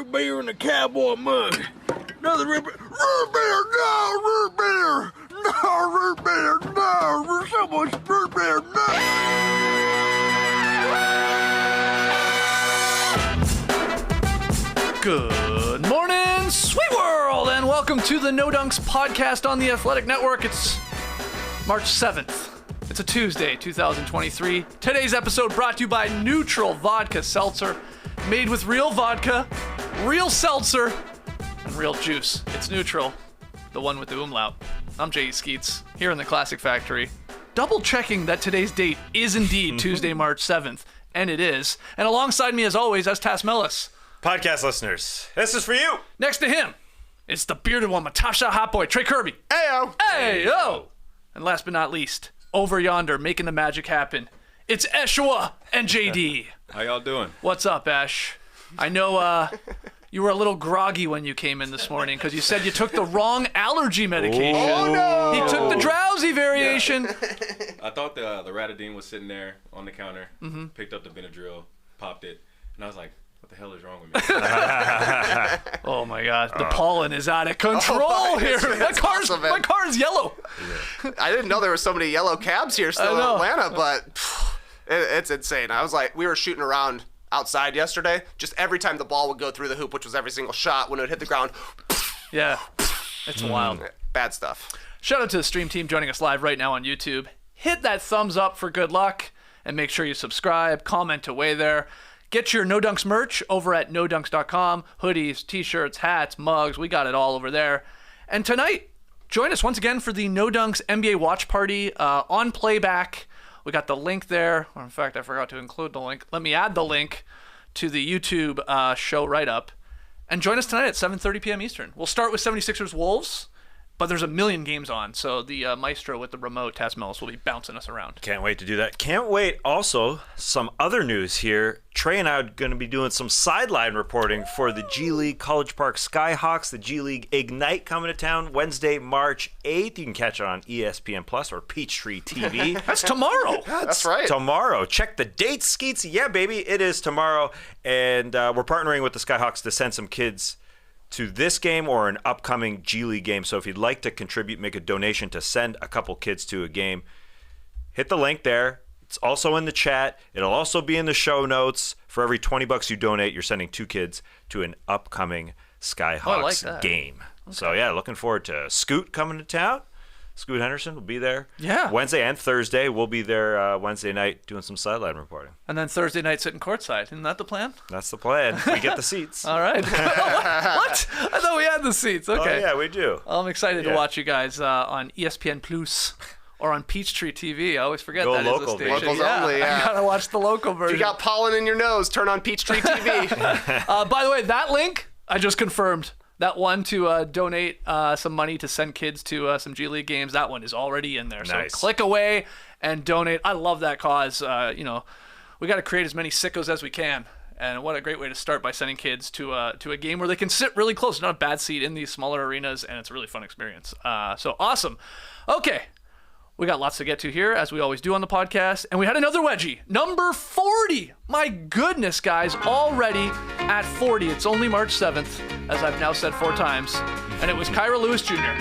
root beer in a cowboy mug. Another root beer. Root beer, no, root beer. No, root beer, no. There's so much root beer, no. Good morning, sweet world, and welcome to the No Dunks podcast on the Athletic Network. It's March 7th. It's a Tuesday, 2023. Today's episode brought to you by Neutral Vodka Seltzer, made with real vodka, real seltzer, and real juice. It's Neutral, the one with the umlaut. I'm J.E. Skeets, here in the Classic Factory, double checking that today's date is indeed Tuesday, March 7th, and it is. And alongside me, as always, as Tas Mellis. Podcast listeners, this is for you. Next to him, it's the bearded one, Matasha Hot Boy, Trey Kirby. Ayo. Ayo. And last but not least, over yonder, making the magic happen, it's Eshua and JD. How y'all doing? What's up, Ash? I know you were a little groggy when you came in this morning because you said you took the wrong allergy medication. Oh, no. He took the drowsy variation. Yeah. I thought the Ratadine was sitting there on the counter, picked up the Benadryl, popped it, and I was like, what the hell is wrong with me? Oh my God, the pollen is out of control here. My car's yellow. Yeah. I didn't know there were so many yellow cabs here still in Atlanta, but it's insane. I was like, we were shooting around outside yesterday. Just every time the ball would go through the hoop, which was every single shot, when it would hit the ground. Yeah, it's wild. Bad stuff. Shout out to the stream team joining us live right now on YouTube. Hit that thumbs up for good luck, and make sure you subscribe, comment away there. Get your No Dunks merch over at nodunks.com. Hoodies, t-shirts, hats, mugs. We got it all over there. And tonight, join us once again for the No Dunks NBA watch party on playback. We got the link there. Or in fact, I forgot to include the link. Let me add the link to the YouTube show right up. And join us tonight at 7:30 p.m. Eastern. We'll start with 76ers Wolves. But there's a million games on, so the maestro with the remote, Tas Mellis, will be bouncing us around. Can't wait to do that. Can't wait. Also, some other news here. Trey and I are going to be doing some sideline reporting for the G League College Park Skyhawks, the G League Ignite coming to town Wednesday, March 8th. You can catch it on ESPN Plus or Peachtree TV. That's tomorrow. That's right. Tomorrow. Check the dates, Skeets. Yeah, baby, it is tomorrow. And we're partnering with the Skyhawks to send some kids to this game or an upcoming G League game. So if you'd like to contribute, make a donation to send a couple kids to a game, hit the link there. It's also in the chat. It'll also be in the show notes. For every $20 you donate, you're sending 2 kids to an upcoming Skyhawks game. Okay. So yeah, looking forward to Scoot coming to town. Scoot Henderson will be there. Yeah. Wednesday and Thursday. We'll be there Wednesday night doing some sideline reporting. And then Thursday night sitting courtside. Isn't that the plan? That's the plan. We get the seats. All right. What? I thought we had the seats. Okay. Oh, yeah, we do. Well, I'm excited to watch you guys on ESPN Plus or on Peachtree TV. I always forget that is the station. Locals only, yeah. I gotta watch the local version. If you got pollen in your nose, turn on Peachtree TV. By the way, that link, I just confirmed. That one to donate some money to send kids to some G League games, that one is already in there. Nice. So click away and donate. I love that cause. We got to create as many sickos as we can. And what a great way to start by sending kids to a game where they can sit really close. Not a bad seat in these smaller arenas, and it's a really fun experience. So awesome. Okay. We got lots to get to here, as we always do on the podcast. And we had another wedgie, number 40. My goodness, guys, already at 40. It's only March 7th, as I've now said 4 times. And it was Kyra Lewis Jr.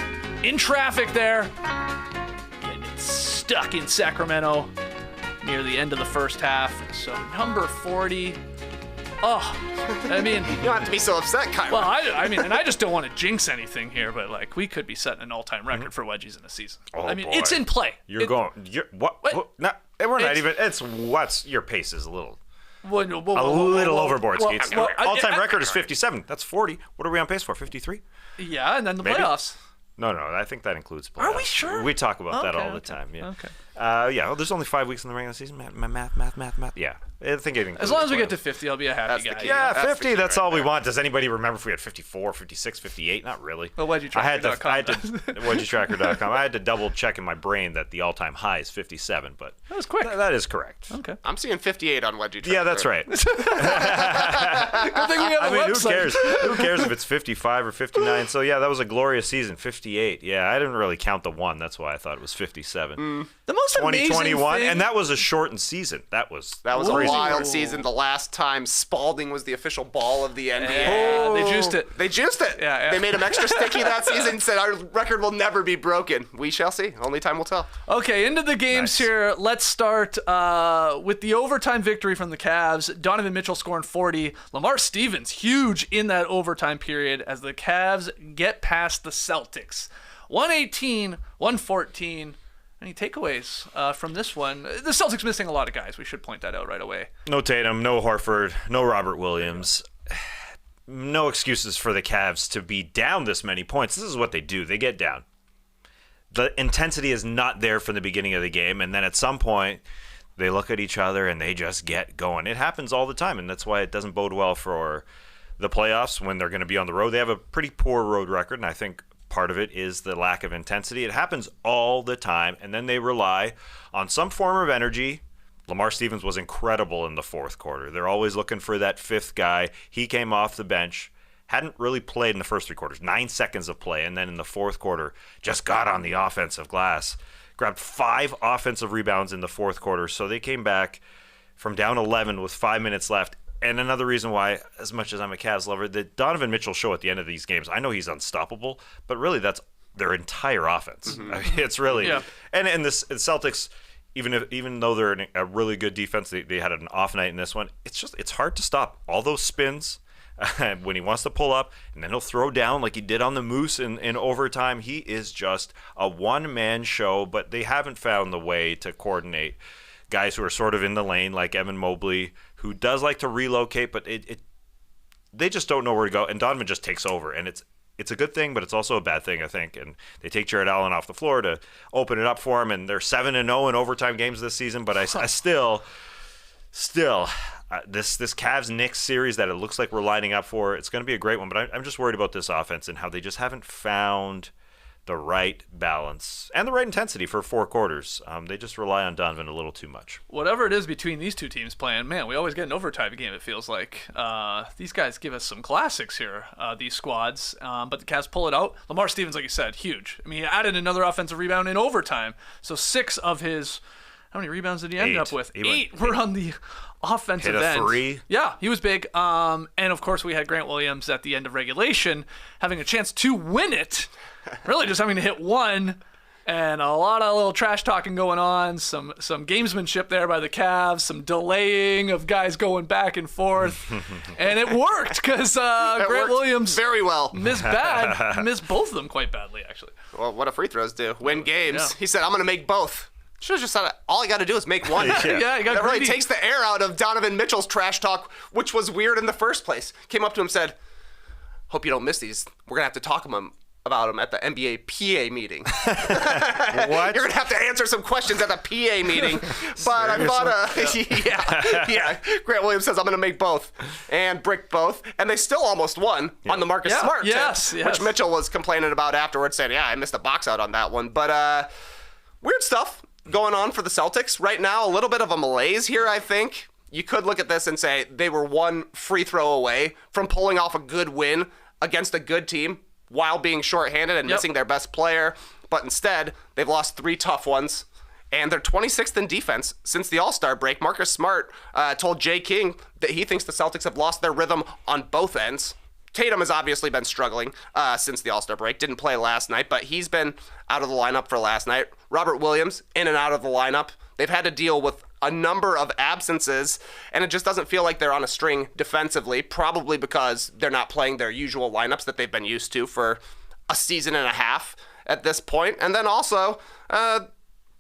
in traffic there, getting stuck in Sacramento near the end of the first half. So number 40. Oh, I mean, you don't have to be so upset, Kyra. Well, I mean, and I just don't want to jinx anything here, but like we could be setting an all-time record for wedgies in a season. Oh, I mean, boy. it's in play. Your pace is a little little overboard, Skeets. All-time record is 57. That's 40. What are we on pace for? 53? Yeah, and then the Maybe? Playoffs. No, I think that includes playoffs. Are we sure? We talk about that all the time. Yeah. Okay. Well, there's only 5 weeks in the regular season. Math. Yeah. I think it includes as long as we playoffs. get to 50, I'll be a happy guy. Yeah, 50, key that's right all we there. want. Does anybody remember if we had 54, 56, 58? Not really. Well, wedgietracker.com. Wedgietracker.com. I had to double check in my brain that the all-time high is 57, but that was quick. That is correct. Okay. I'm seeing 58 on Wedgie Tracker. Yeah, that's right. Good thing we have a website. Who cares? Who cares if it's 55 or 59? So, yeah, that was a glorious season. 58. Yeah, I didn't really count the one. That's why I thought it was 57. The most amazing 2021, thing, and that was a shortened season. That was That was crazy. a wild season. The last time Spalding was the official ball of the NBA. Yeah, they juiced it. They juiced it. Yeah. They made him extra sticky that season. Said our record will never be broken. We shall see. Only time will tell. Okay, into the games here. Let's start with the overtime victory from the Cavs. Donovan Mitchell scoring 40. Lamar Stevens, huge in that overtime period as the Cavs get past the Celtics. 118-114. Any takeaways from this one? The Celtics missing a lot of guys. We should point that out right away. No Tatum, no Horford, no Robert Williams. No excuses for the Cavs to be down this many points. This is what they do. They get down. The intensity is not there from the beginning of the game, and then at some point, they look at each other and they just get going. It happens all the time, and that's why it doesn't bode well for the playoffs when they're going to be on the road. They have a pretty poor road record, and I think part of it is the lack of intensity. It happens all the time, and then they rely on some form of energy. Lamar Stevens was incredible in the fourth quarter. They're always looking for that fifth guy. He came off the bench, hadn't really played in the first 3 quarters, 9 seconds of play, and then in the fourth quarter just got on the offensive glass, grabbed 5 offensive rebounds in the fourth quarter. So they came back from down 11 with 5 minutes left. And another reason why, as much as I'm a Cavs lover, the Donovan Mitchell show at the end of these games, I know he's unstoppable, but really that's their entire offense. I mean, it's really and the Celtics, even though they're a really good defense, they had an off night in this one. It's hard to stop all those spins when he wants to pull up, and then he'll throw down like he did on the Moose in overtime. He is just a one-man show, but they haven't found the way to coordinate guys who are sort of in the lane, like Evan Mobley, who does like to relocate, but they just don't know where to go, and Donovan just takes over, and it's a good thing, but it's also a bad thing, I think. And they take Jared Allen off the floor to open it up for him, and they're 7-0 in overtime games this season. But I still, this Cavs-Knicks series that it looks like we're lining up for, it's going to be a great one. But I'm just worried about this offense and how they just haven't found the right balance and the right intensity for 4 quarters. They just rely on Donovan a little too much. Whatever it is between these two teams playing, man, we always get an overtime game, it feels like. These guys give us some classics here, these squads. But the Cavs pull it out. Lamar Stevens, like you said, huge. I mean, he added another offensive rebound in overtime. So 6 of his... How many rebounds did he end up with? 8 were on the offensive end. Hit a 3. Yeah, he was big. And, of course, we had Grant Williams at the end of regulation having a chance to win it. Really just having to hit 1. And a lot of little trash talking going on, some gamesmanship there by the Cavs, some delaying of guys going back and forth. And it worked because Grant Williams very well missed both of them quite badly, actually. Well, what do free throws do? Win games. Yeah. He said, I'm going to make both. Should have just said, all I got to do is make one. Yeah, you got that really greedy. takes the air out of Donovan Mitchell's trash talk, which was weird in the first place. Came up to him and said, hope you don't miss these. We're going to have to talk about them at the NBA PA meeting. What? You're going to have to answer some questions at the PA meeting. But I thought, yeah. Grant Williams says, I'm going to make both and brick both. And they still almost won on the Marcus Smart tip, yes. which Mitchell was complaining about afterwards, saying, I missed the box out on that one. But weird stuff going on for the Celtics right now. A little bit of a malaise here, I think. You could look at this and say they were 1 free throw away from pulling off a good win against a good team while being shorthanded and missing their best player. But instead, they've lost 3 tough ones, and they're 26th in defense since the All-Star break. Marcus Smart told Jay King that he thinks the Celtics have lost their rhythm on both ends. Tatum has obviously been struggling since the All-Star break. Didn't play last night, but he's been out of the lineup for last night. Robert Williams, in and out of the lineup. They've had to deal with a number of absences, and it just doesn't feel like they're on a string defensively, probably because they're not playing their usual lineups that they've been used to for a season and a half at this point. And then also,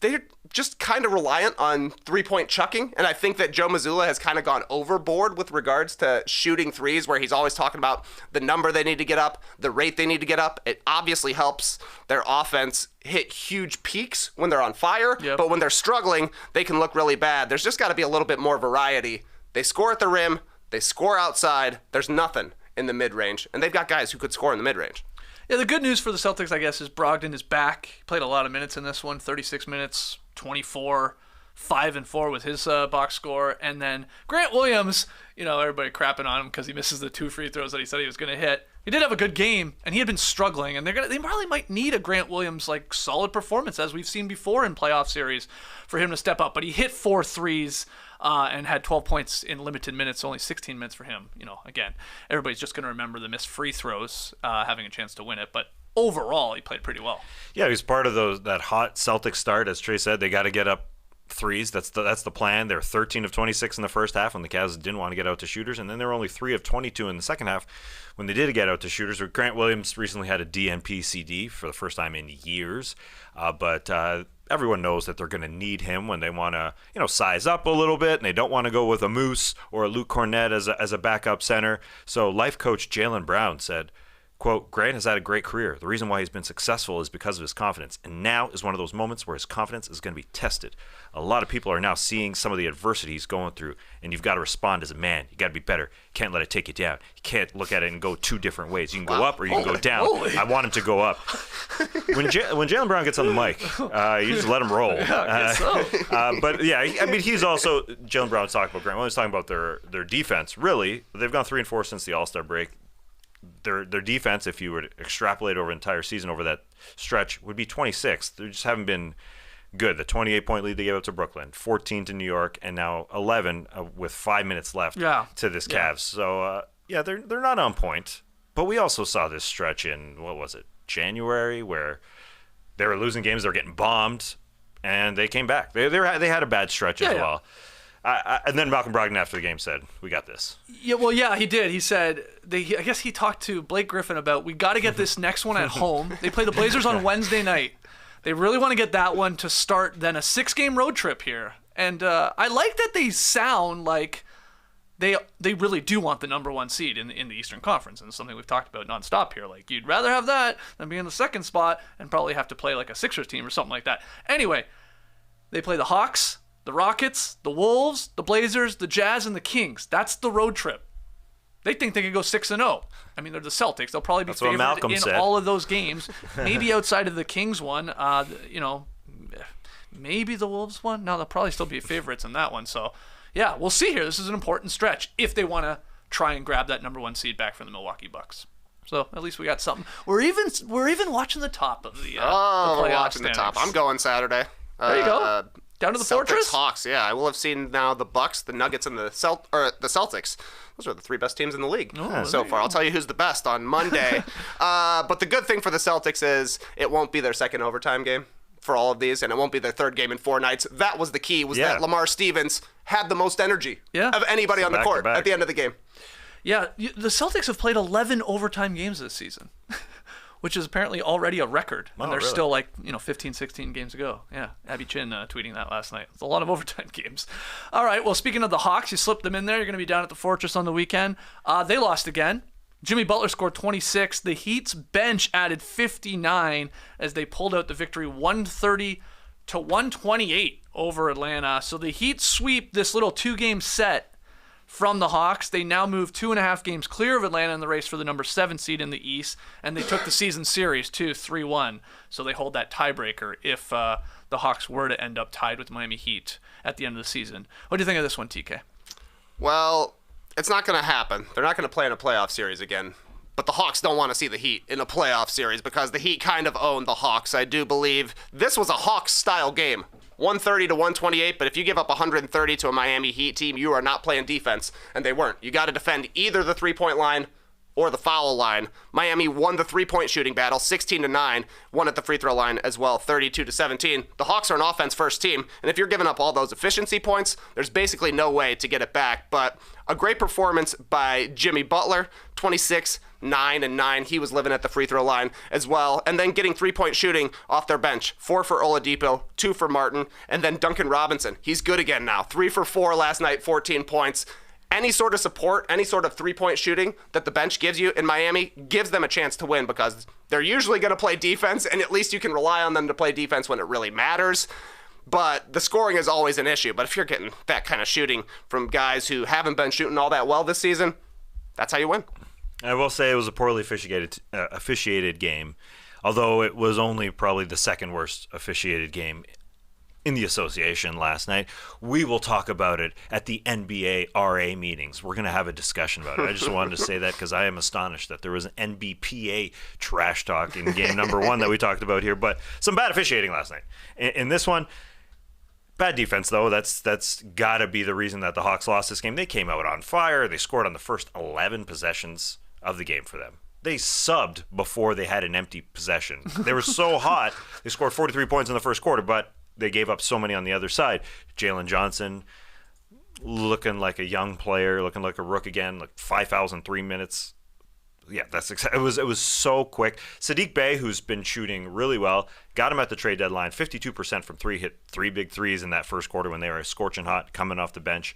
they're just kind of reliant on three-point chucking, and I think that Joe Mazzulla has kind of gone overboard with regards to shooting threes, where he's always talking about the number they need to get up, the rate they need to get up. It obviously helps their offense hit huge peaks when they're on fire, but when they're struggling, they can look really bad. There's just got to be a little bit more variety. They score at the rim, they score outside, there's nothing in the mid-range, and they've got guys who could score in the mid-range. Yeah, the good news for the Celtics, I guess, is Brogdon is back. He played a lot of minutes in this one, 36 minutes, 24, 5-4 with his box score. And then Grant Williams, everybody crapping on him because he misses the 2 free throws that he said he was going to hit. He did have a good game, and he had been struggling, and they probably might need a Grant Williams like solid performance as we've seen before in playoff series for him to step up. But he hit 4 threes and had 12 points in limited minutes, only 16 minutes for him. Again, everybody's just going to remember the missed free throws, having a chance to win it, but overall he played pretty well. Yeah, he was part of that hot Celtics start. As Trey said, they got to get up threes. That's the plan. They're 13 of 26 in the first half when the Cavs didn't want to get out to shooters, and then they were only 3 of 22 in the second half when they did get out to shooters. Grant Williams recently had a DNP CD for the first time in years, but everyone knows that they're going to need him when they want to size up a little bit, and they don't want to go with a Moose or a Luke Cornett as a backup center. So life coach Jaylen Brown said, quote, Grant has had a great career. The reason why he's been successful is because of his confidence. And now is one of those moments where his confidence is going to be tested. A lot of people are now seeing some of the adversity he's going through, and you've got to respond as a man. You got to be better. You can't let it take you down. You can't look at it and go 2 different ways. You can go up or you can go down. I want him to go up. When Jaylen Brown gets on the mic, you just let him roll. Yeah, I guess so. But yeah, he's also, Jaylen Brown's talking about Grant. When he's talking about their defense, really, they've gone 3-4 since the All-Star break. Their defense, if you were to extrapolate over an entire season over that stretch, would be 26th. They just haven't been good. The 28-point lead they gave up to Brooklyn, 14 to New York, and now 11 with 5 minutes left to this Cavs. So, they're not on point. But we also saw this stretch in, January, where they were losing games, they were getting bombed, and they came back. They had a bad stretch as well. And then Malcolm Brogdon after the game said, we got this. Yeah, he did. He said, I guess he talked to Blake Griffin about, we got to get this next one at home. They play the Blazers on Wednesday night. They really want to get that one to start then a 6-game road trip here. And I like that they sound like they really do want the number 1 seed in the Eastern Conference, and it's something we've talked about nonstop here. Like, you'd rather have that than be in the 2nd spot and probably have to play like a Sixers team or something like that. Anyway, they play the Hawks, the Rockets, the Wolves, the Blazers, the Jazz, and the Kings. That's the road trip. They think they can go 6-0. I mean, they're the Celtics. They'll probably be favored in all of those games. Maybe outside of the Kings one, maybe the Wolves one. No, they'll probably still be favorites in that one. So, yeah, we'll see here. This is an important stretch if they want to try and grab that number 1 seed back from the Milwaukee Bucks. So at least we got something. We're even watching the top of the playoff we're watching standings. the top. I'm going Saturday. There you go. Down to the Celtics, Fortress? Hawks, yeah. I will have seen now the Bucks, the Nuggets, and the Celtics. Those are the 3 best teams in the league so far. I'll tell you who's the best on Monday. But the good thing for the Celtics is it won't be their 2nd overtime game for all of these, and it won't be their 3rd game in 4 nights. That was the key, that Lamar Stevens had the most energy of anybody on the court at the end of the game. Yeah, the Celtics have played 11 overtime games this season. Which is apparently already a record. And there's still 15, 16 games to go. Yeah, Abby Chin tweeting that last night. It's a lot of overtime games. All right, well, speaking of the Hawks, you slipped them in there. You're going to be down at the Fortress on the weekend. They lost again. Jimmy Butler scored 26. The Heat's bench added 59 as they pulled out the victory 130 to 128 over Atlanta. So the Heat sweep this little 2-game set from the Hawks. They now move 2.5 games clear of Atlanta in the race for the number 7 seed in the East, and they took the season series too, 3-1. So they hold that tiebreaker if the Hawks were to end up tied with Miami Heat at the end of the season. What do you think of this one, TK? Well, it's not going to happen. They're not going to play in a playoff series again. But the Hawks don't want to see the Heat in a playoff series because the Heat kind of own the Hawks. I do believe this was a Hawks-style game. 130 to 128, but if you give up 130 to a Miami Heat team, you are not playing defense, and they weren't. You got to defend either the 3-point line or the foul line. Miami won the 3-point shooting battle, 16-9, won at the free throw line as well, 32-17. The Hawks are an offense-first team, and if you're giving up all those efficiency points, there's basically no way to get it back. But a great performance by Jimmy Butler, 26, 9 and 9. He was living at the free throw line as well. And then getting 3-point shooting off their bench. 4 for Oladipo, 2 for Martin, and then Duncan Robinson. He's good again now. 3 for 4 last night, 14 points. Any sort of support, any sort of 3-point shooting that the bench gives you in Miami gives them a chance to win because they're usually going to play defense, and at least you can rely on them to play defense when it really matters. But the scoring is always an issue. But if you're getting that kind of shooting from guys who haven't been shooting all that well this season, that's how you win. I will say it was a poorly officiated game, although it was only probably the 2nd worst officiated game in the association last night. We will talk about it at the NBA RA meetings. We're going to have a discussion about it. I just wanted to say that because I am astonished that there was an NBPA trash talk in game number 1 that we talked about here. But some bad officiating last night. In this one, bad defense, though. That's got to be the reason that the Hawks lost this game. They came out on fire. They scored on the first 11 possessions of the game for them. They subbed before they had an empty possession. They were so hot. They scored 43 points in the first quarter, but they gave up so many on the other side. Jalen Johnson looking like a young player, looking like a rook again, like 5 fouls in 3 minutes. Yeah, it was so quick. Sadiq Bey, who's been shooting really well, got him at the trade deadline. 52% from 3, hit 3 big threes in that first quarter when they were scorching hot coming off the bench.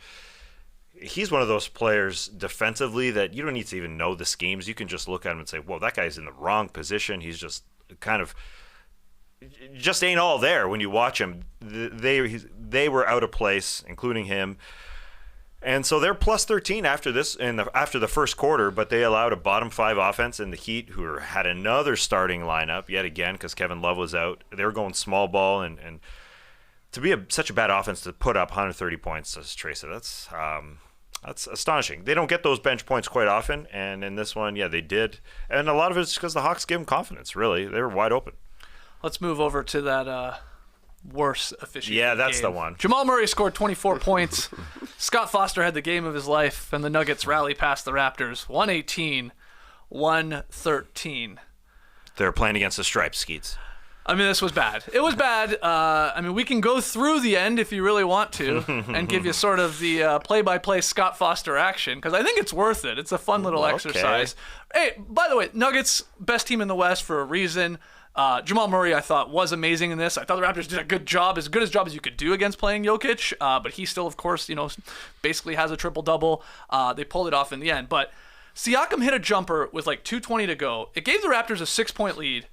He's one of those players defensively that you don't need to even know the schemes. You can just look at him and say, whoa, that guy's in the wrong position. He's just kind of just ain't all there when you watch him. They were out of place, including him. And so they're plus 13 after this after the first quarter, but they allowed a bottom 5 offense in the Heat, who had another starting lineup yet again because Kevin Love was out. They were going small ball, and to be such a bad offense to put up 130 points, as Trey said, that's astonishing. They don't get those bench points quite often, and in this one, yeah, they did. And a lot of it's because the Hawks gave them confidence, really. They were wide open. Let's move over to that worse officiating Yeah, that's game. the one. Jamal Murray scored 24 points. Scott Foster had the game of his life, and the Nuggets rally past the Raptors, 118-113. They're playing against the Stripes, Skeets. I mean, this was bad. It was bad. I mean, we can go through the end if you really want to and give you sort of the play-by-play Scott Foster action, because I think it's worth it. It's a fun little exercise. Hey, by the way, Nuggets, best team in the West for a reason. Jamal Murray, I thought, was amazing in this. I thought the Raptors did a good job as you could do against playing Jokic, but he still, of course, basically has a triple-double. They pulled it off in the end. But Siakam hit a jumper with like 2:20 to go. It gave the Raptors a 6-point lead.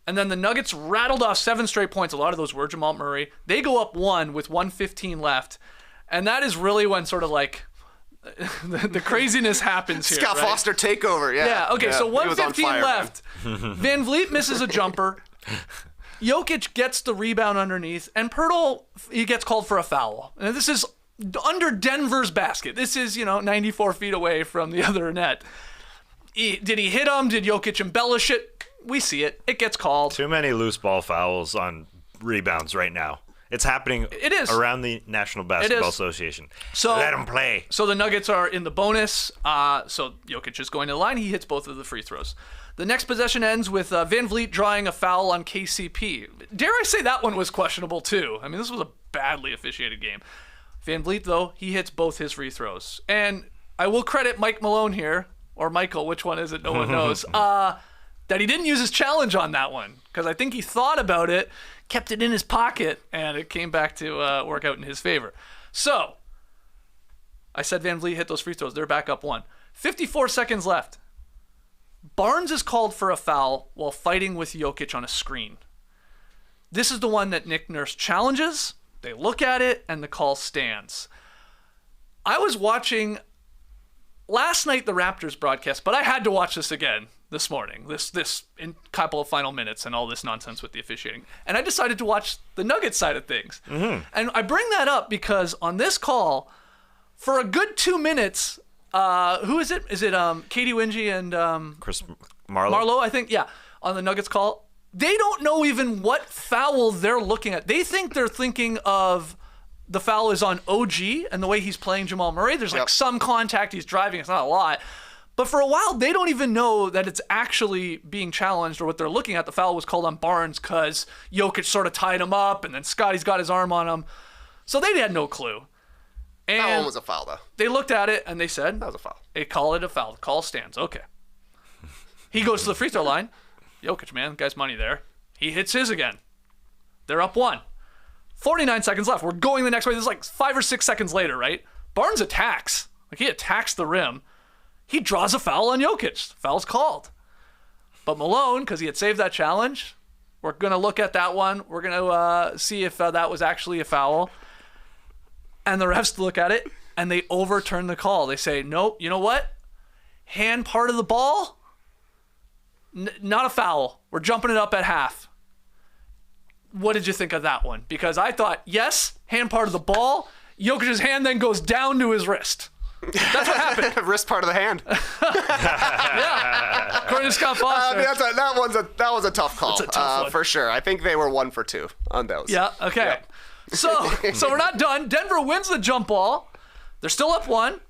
And then the Nuggets rattled off 7 straight points. A lot of those were Jamal Murray. They go up 1 with 1:15 left. And that is really when sort of like the craziness happens here. Scott Foster takeover, yeah. Yeah, okay, so 1:15 left. Van Vliet misses a jumper. Jokic gets the rebound underneath. And Pirtle, he gets called for a foul. And this is under Denver's basket. This is, 94 feet away from the other net. Did he hit him? Did Jokic embellish it? We see it. It gets called. Too many loose ball fouls on rebounds right now. It's happening around the National Basketball Association. So let them play. So the Nuggets are in the bonus. So Jokic is going to the line. He hits both of the free throws. The next possession ends with Van Vliet drawing a foul on KCP. Dare I say that one was questionable too? I mean, this was a badly officiated game. Van Vliet, though, he hits both his free throws. And I will credit Mike Malone here, or Michael, which one is it? No one knows. That he didn't use his challenge on that one, because I think he thought about it, kept it in his pocket, and it came back to work out in his favor. So, I said Van Vliet hit those free throws. They're back up 1. 54 seconds left. Barnes is called for a foul while fighting with Jokic on a screen. This is the one that Nick Nurse challenges. They look at it, and the call stands. I was watching last night the Raptors broadcast, but I had to watch this again this morning, this in couple of final minutes and all this nonsense with the officiating. And I decided to watch the Nuggets side of things. Mm-hmm. And I bring that up because on this call, for a good 2 minutes, who is it? Is it Katie Wedgie and Chris Marlowe? Marlowe, I think, yeah, on the Nuggets call. They don't know even what foul they're looking at. They think they're thinking of the foul is on OG and the way he's playing Jamal Murray. There's like some contact, he's driving, it's not a lot. But for a while, they don't even know that it's actually being challenged or what they're looking at. The foul was called on Barnes because Jokic sort of tied him up, and then Scotty's got his arm on him. So they had no clue. And that one was a foul, though. They looked at it, and they said, that was a foul. They call it a foul. The call stands. Okay. He goes to the free throw line. Jokic, man, guy's money there. He hits his again. They're up 1. 49 seconds left. We're going the next way. This is like 5 or 6 seconds later, right? Barnes attacks. Like, he attacks the rim. He draws a foul on Jokic. Foul's called. But Malone, because he had saved that challenge, we're going to look at that one. We're going to see if that was actually a foul. And the refs look at it, and they overturn the call. They say, nope, you know what? Hand part of the ball, not a foul. We're jumping it up at half. what did you think of that one? Because I thought, yes, hand part of the ball. Jokic's hand then goes down to his wrist. That's what happened. Wrist part of the hand. Yeah. According to Scott Foster. That was a tough call. It's a tough one. For sure. I think they were 1 for 2 on those. Yeah, okay. Yep. So we're not done. Denver wins the jump ball. They're still up 1.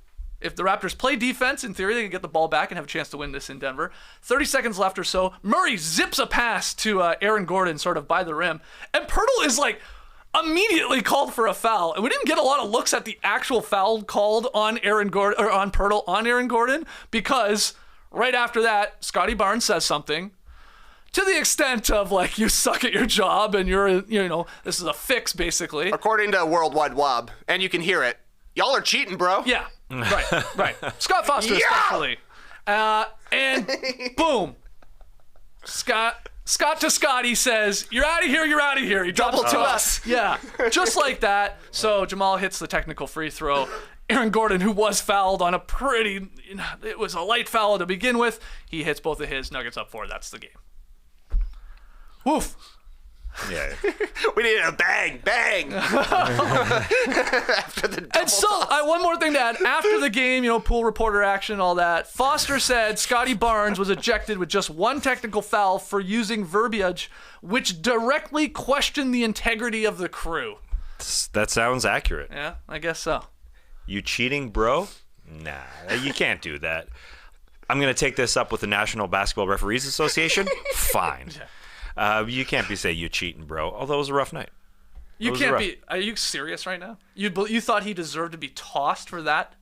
If the Raptors play defense, in theory, they can get the ball back and have a chance to win this in Denver. 30 seconds left or so. Murray zips a pass to Aaron Gordon sort of by the rim. And Pirtle is like immediately called for a foul. And we didn't get a lot of looks at the actual foul called on Aaron Gordon, or on Pirtle on Aaron Gordon, because right after that, Scotty Barnes says something to the extent of like, you suck at your job and this is a fix basically. According to Worldwide Wob, and you can hear it, y'all are cheating, bro. Yeah, right. Scott Foster especially. And boom. Scott to Scotty says, you're out of here. He drops it to us. Yeah, just like that. So Jamal hits the technical free throw. Aaron Gordon, who was fouled on it was a light foul to begin with, he hits both of his. Nuggets up 4. That's the game. Woof. Yeah. We needed a bang. After the double And so, one more thing to add. After the game, pool reporter action, all that, Foster said Scotty Barnes was ejected with just 1 technical foul for using verbiage which directly questioned the integrity of the crew. That sounds accurate. Yeah, I guess so. You cheating, bro? Nah, you can't do that. I'm going to take this up with the National Basketball Referees Association. Fine. You can't be saying you cheating, bro. Although it was a rough night. You can't be. Are you serious right now? You thought he deserved to be tossed for that?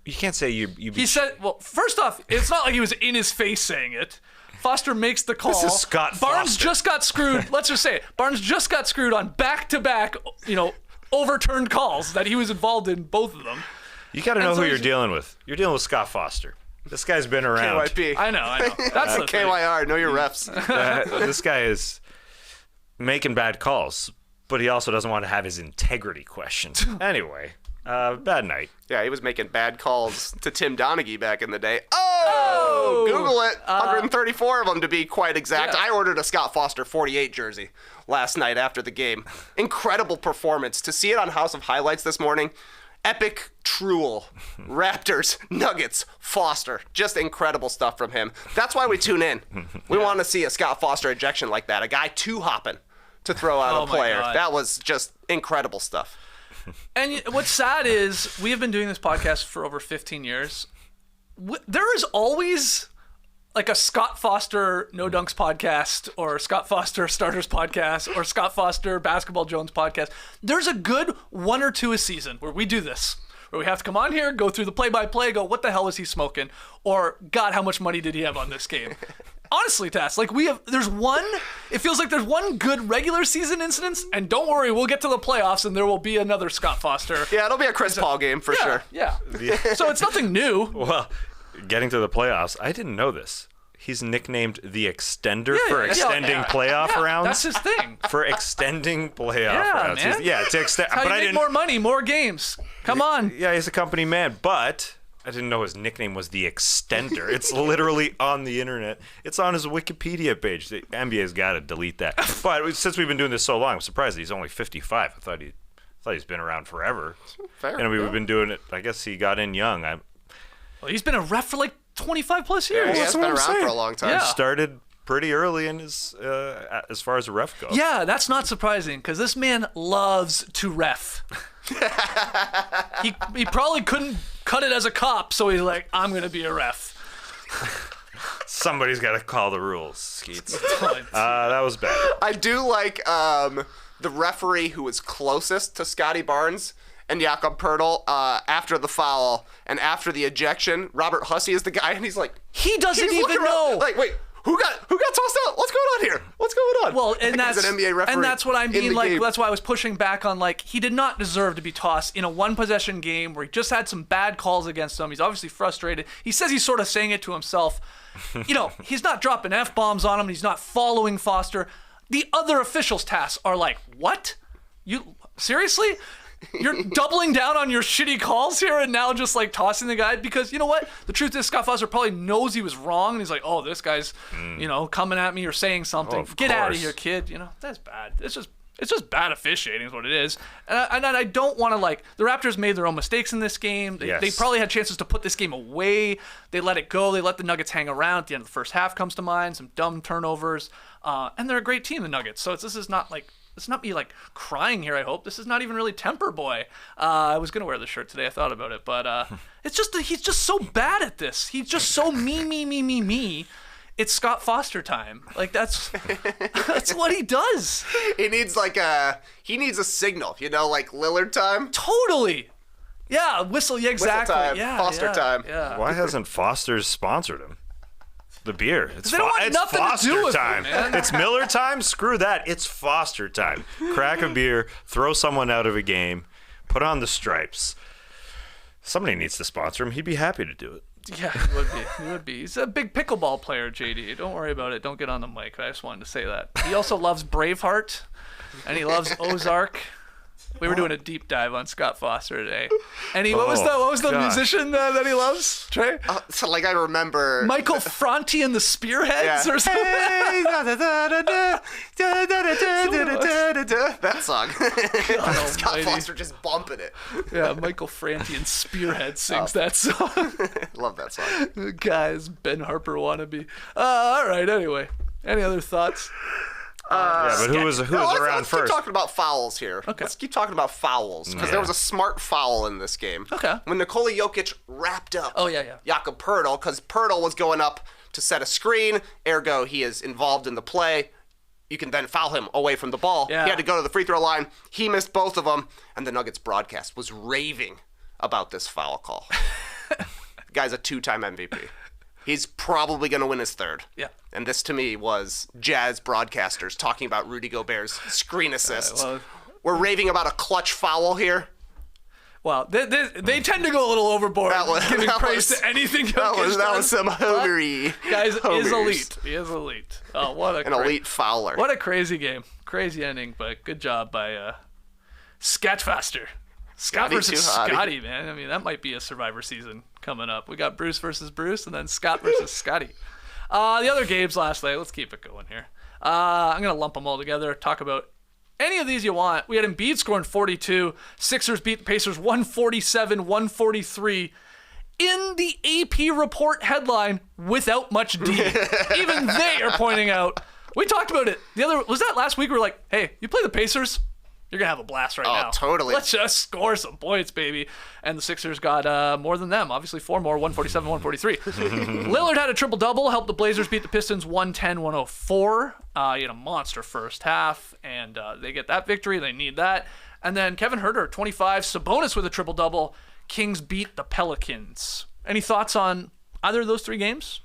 You can't say you. He said. Well, first off, it's not like he was in his face saying it. Foster makes the call. This is Scott Barnes Foster. just got screwed. Let's just say it. Barnes just got screwed on back-to-back, overturned calls that he was involved in, both of them. You got to know who you're dealing with. You're dealing with Scott Foster. This guy's been around. KYP. I know. That's the thing. KYR, know your refs. This guy is making bad calls, but he also doesn't want to have his integrity questioned. Anyway, bad night. Yeah, he was making bad calls to Tim Donaghy back in the day. Oh! Google it. 134 of them to be quite exact. Yeah. I ordered a Scott Foster 48 jersey last night after the game. Incredible performance. To see it on House of Highlights this morning, epic truel. Raptors, Nuggets, Foster. Just incredible stuff from him. That's why we tune in. We want to see a Scott Foster ejection like that. A guy two-hopping to throw out a player. That was just incredible stuff. And what's sad is we have been doing this podcast for over 15 years. There is always like a Scott Foster No Dunks podcast or Scott Foster Starters podcast or Scott Foster Basketball Jones podcast. There's a good 1 or 2 a season where we do this, where we have to come on here, go through the play-by-play, go, what the hell is he smoking? Or, God, how much money did he have on this game? Honestly, Tass, like it feels like there's one good regular season incident, and don't worry, we'll get to the playoffs and there will be another Scott Foster. Yeah, it'll be a Chris Paul game for sure. Yeah. So it's nothing new. Well, getting to the playoffs, I didn't know this. He's nicknamed the Extender for extending playoff rounds. That's his thing. For extending playoff rounds. Man. To extend. That's how you make more money, more games. Come on. Yeah, he's a company man, but I didn't know his nickname was the Extender. It's literally on the internet. It's on his Wikipedia page. The NBA's got to delete that. But since we've been doing this so long, I'm surprised that he's only 55. I thought he's been around forever. Fair. And we've been doing it. I guess he got in young. Well, he's been a ref for like 25 plus years. Yeah, he has been around for a long time. Yeah. Started pretty early in his as far as a ref goes. Yeah, that's not surprising because this man loves to ref. he probably couldn't cut it as a cop, so he's like, I'm gonna be a ref. Somebody's got to call the rules, Skeets. That was bad. I do like the referee who was closest to Scotty Barnes and Jakob Poeltl after the foul and after the ejection. Robert Hussey is the guy, and he's like, he doesn't even looking know. around, like, wait, who got tossed out? What's going on here? What's going on? Well, and He's an NBA referee. And that's what I mean. Like, game. that's why I was pushing back on. Like, he did not deserve to be tossed in a one-possession game where he just had some bad calls against him. He's obviously frustrated. He says he's sort of saying it to himself. He's not dropping F-bombs on him. He's not following Foster. The other officials' tasks are like, what? You seriously? You're doubling down on your shitty calls here and now just like tossing the guy? Because you know what? The truth is Scott Foster probably knows he was wrong and he's like, oh, this guy's, coming at me or saying something. Get out of here, kid. That's bad. It's just It's just bad officiating is what it is. And I don't want to, the Raptors made their own mistakes in this game. They probably had chances to put this game away. They let it go. They let the Nuggets hang around at the end of the first half comes to mind, some dumb turnovers. And they're a great team, the Nuggets. So this is not it's not me crying here, I hope. This is not even really Temper Boy. I was going to wear the shirt today. I thought about it. But it's just that he's just so bad at this. He's just so me. It's Scott Foster time. That's what he does. He needs a signal, like Lillard time. Totally. Yeah, whistle. Yeah, exactly. Whistle time. Yeah, Foster time. Yeah. Why hasn't Foster's sponsored him? The beer. It's they don't want nothing Foster to do with time. it, man. It's Miller time. Screw that. It's Foster time. Crack a beer. Throw someone out of a game. Put on the stripes. Somebody needs to sponsor him. He'd be happy to do it. Yeah, he would be. He would be. He's a big pickleball player, JD. Don't worry about it. Don't get on the mic. I just wanted to say that. He also loves Braveheart, and he loves Ozark. We were doing a deep dive on Scott Foster today. And what was the musician that he loves, Trey? I remember Michael Franti and the Spearheads or something. Hey, that song. Scott Foster just bumping it. Yeah, Michael Franti and Spearhead sings that song. Love that song. Guys, Ben Harper wannabe. All right, anyway. Any other thoughts? But who was around let's first? Keep talking about fouls here. Okay. Let's keep talking about fouls because there was a smart foul in this game. Okay. When Nikola Jokic wrapped up Jakob Poeltl because Poeltl was going up to set a screen, ergo he is involved in the play. You can then foul him away from the ball. Yeah. He had to go to the free throw line. He missed both of them, and the Nuggets broadcast was raving about this foul call. The guy's a 2-time MVP. He's probably going to win his third. Yeah. And this, to me, was Jazz broadcasters talking about Rudy Gobert's screen assists. We're raving about a clutch foul here. Well, they tend to go a little overboard giving praise to anything. That was some homery. Guys, is elite. He is elite. Oh, what an elite fouler. What a crazy game. Crazy ending, but good job by Scatfaster. Scott versus Scotty, man. I mean, that might be a Survivor season coming up. We got Bruce versus Bruce, and then Scott versus Scotty. The other games last night, let's keep it going here. I'm going to lump them all together, talk about any of these you want. We had Embiid scoring 42. Sixers beat the Pacers 147-143. In the AP report headline, without much D. Even they are pointing out. We talked about it. Was that last week? We were like, hey, you play the Pacers? You're going to have a blast right now. Oh, totally. Let's just score some points, baby. And the Sixers got more than them. Obviously, 4 more, 147-143. Lillard had a triple-double, helped the Blazers beat the Pistons 110-104. He had a monster first half, and they get that victory. They need that. And then Kevin Huerter, 25. Sabonis with a triple-double. Kings beat the Pelicans. Any thoughts on either of those 3 games?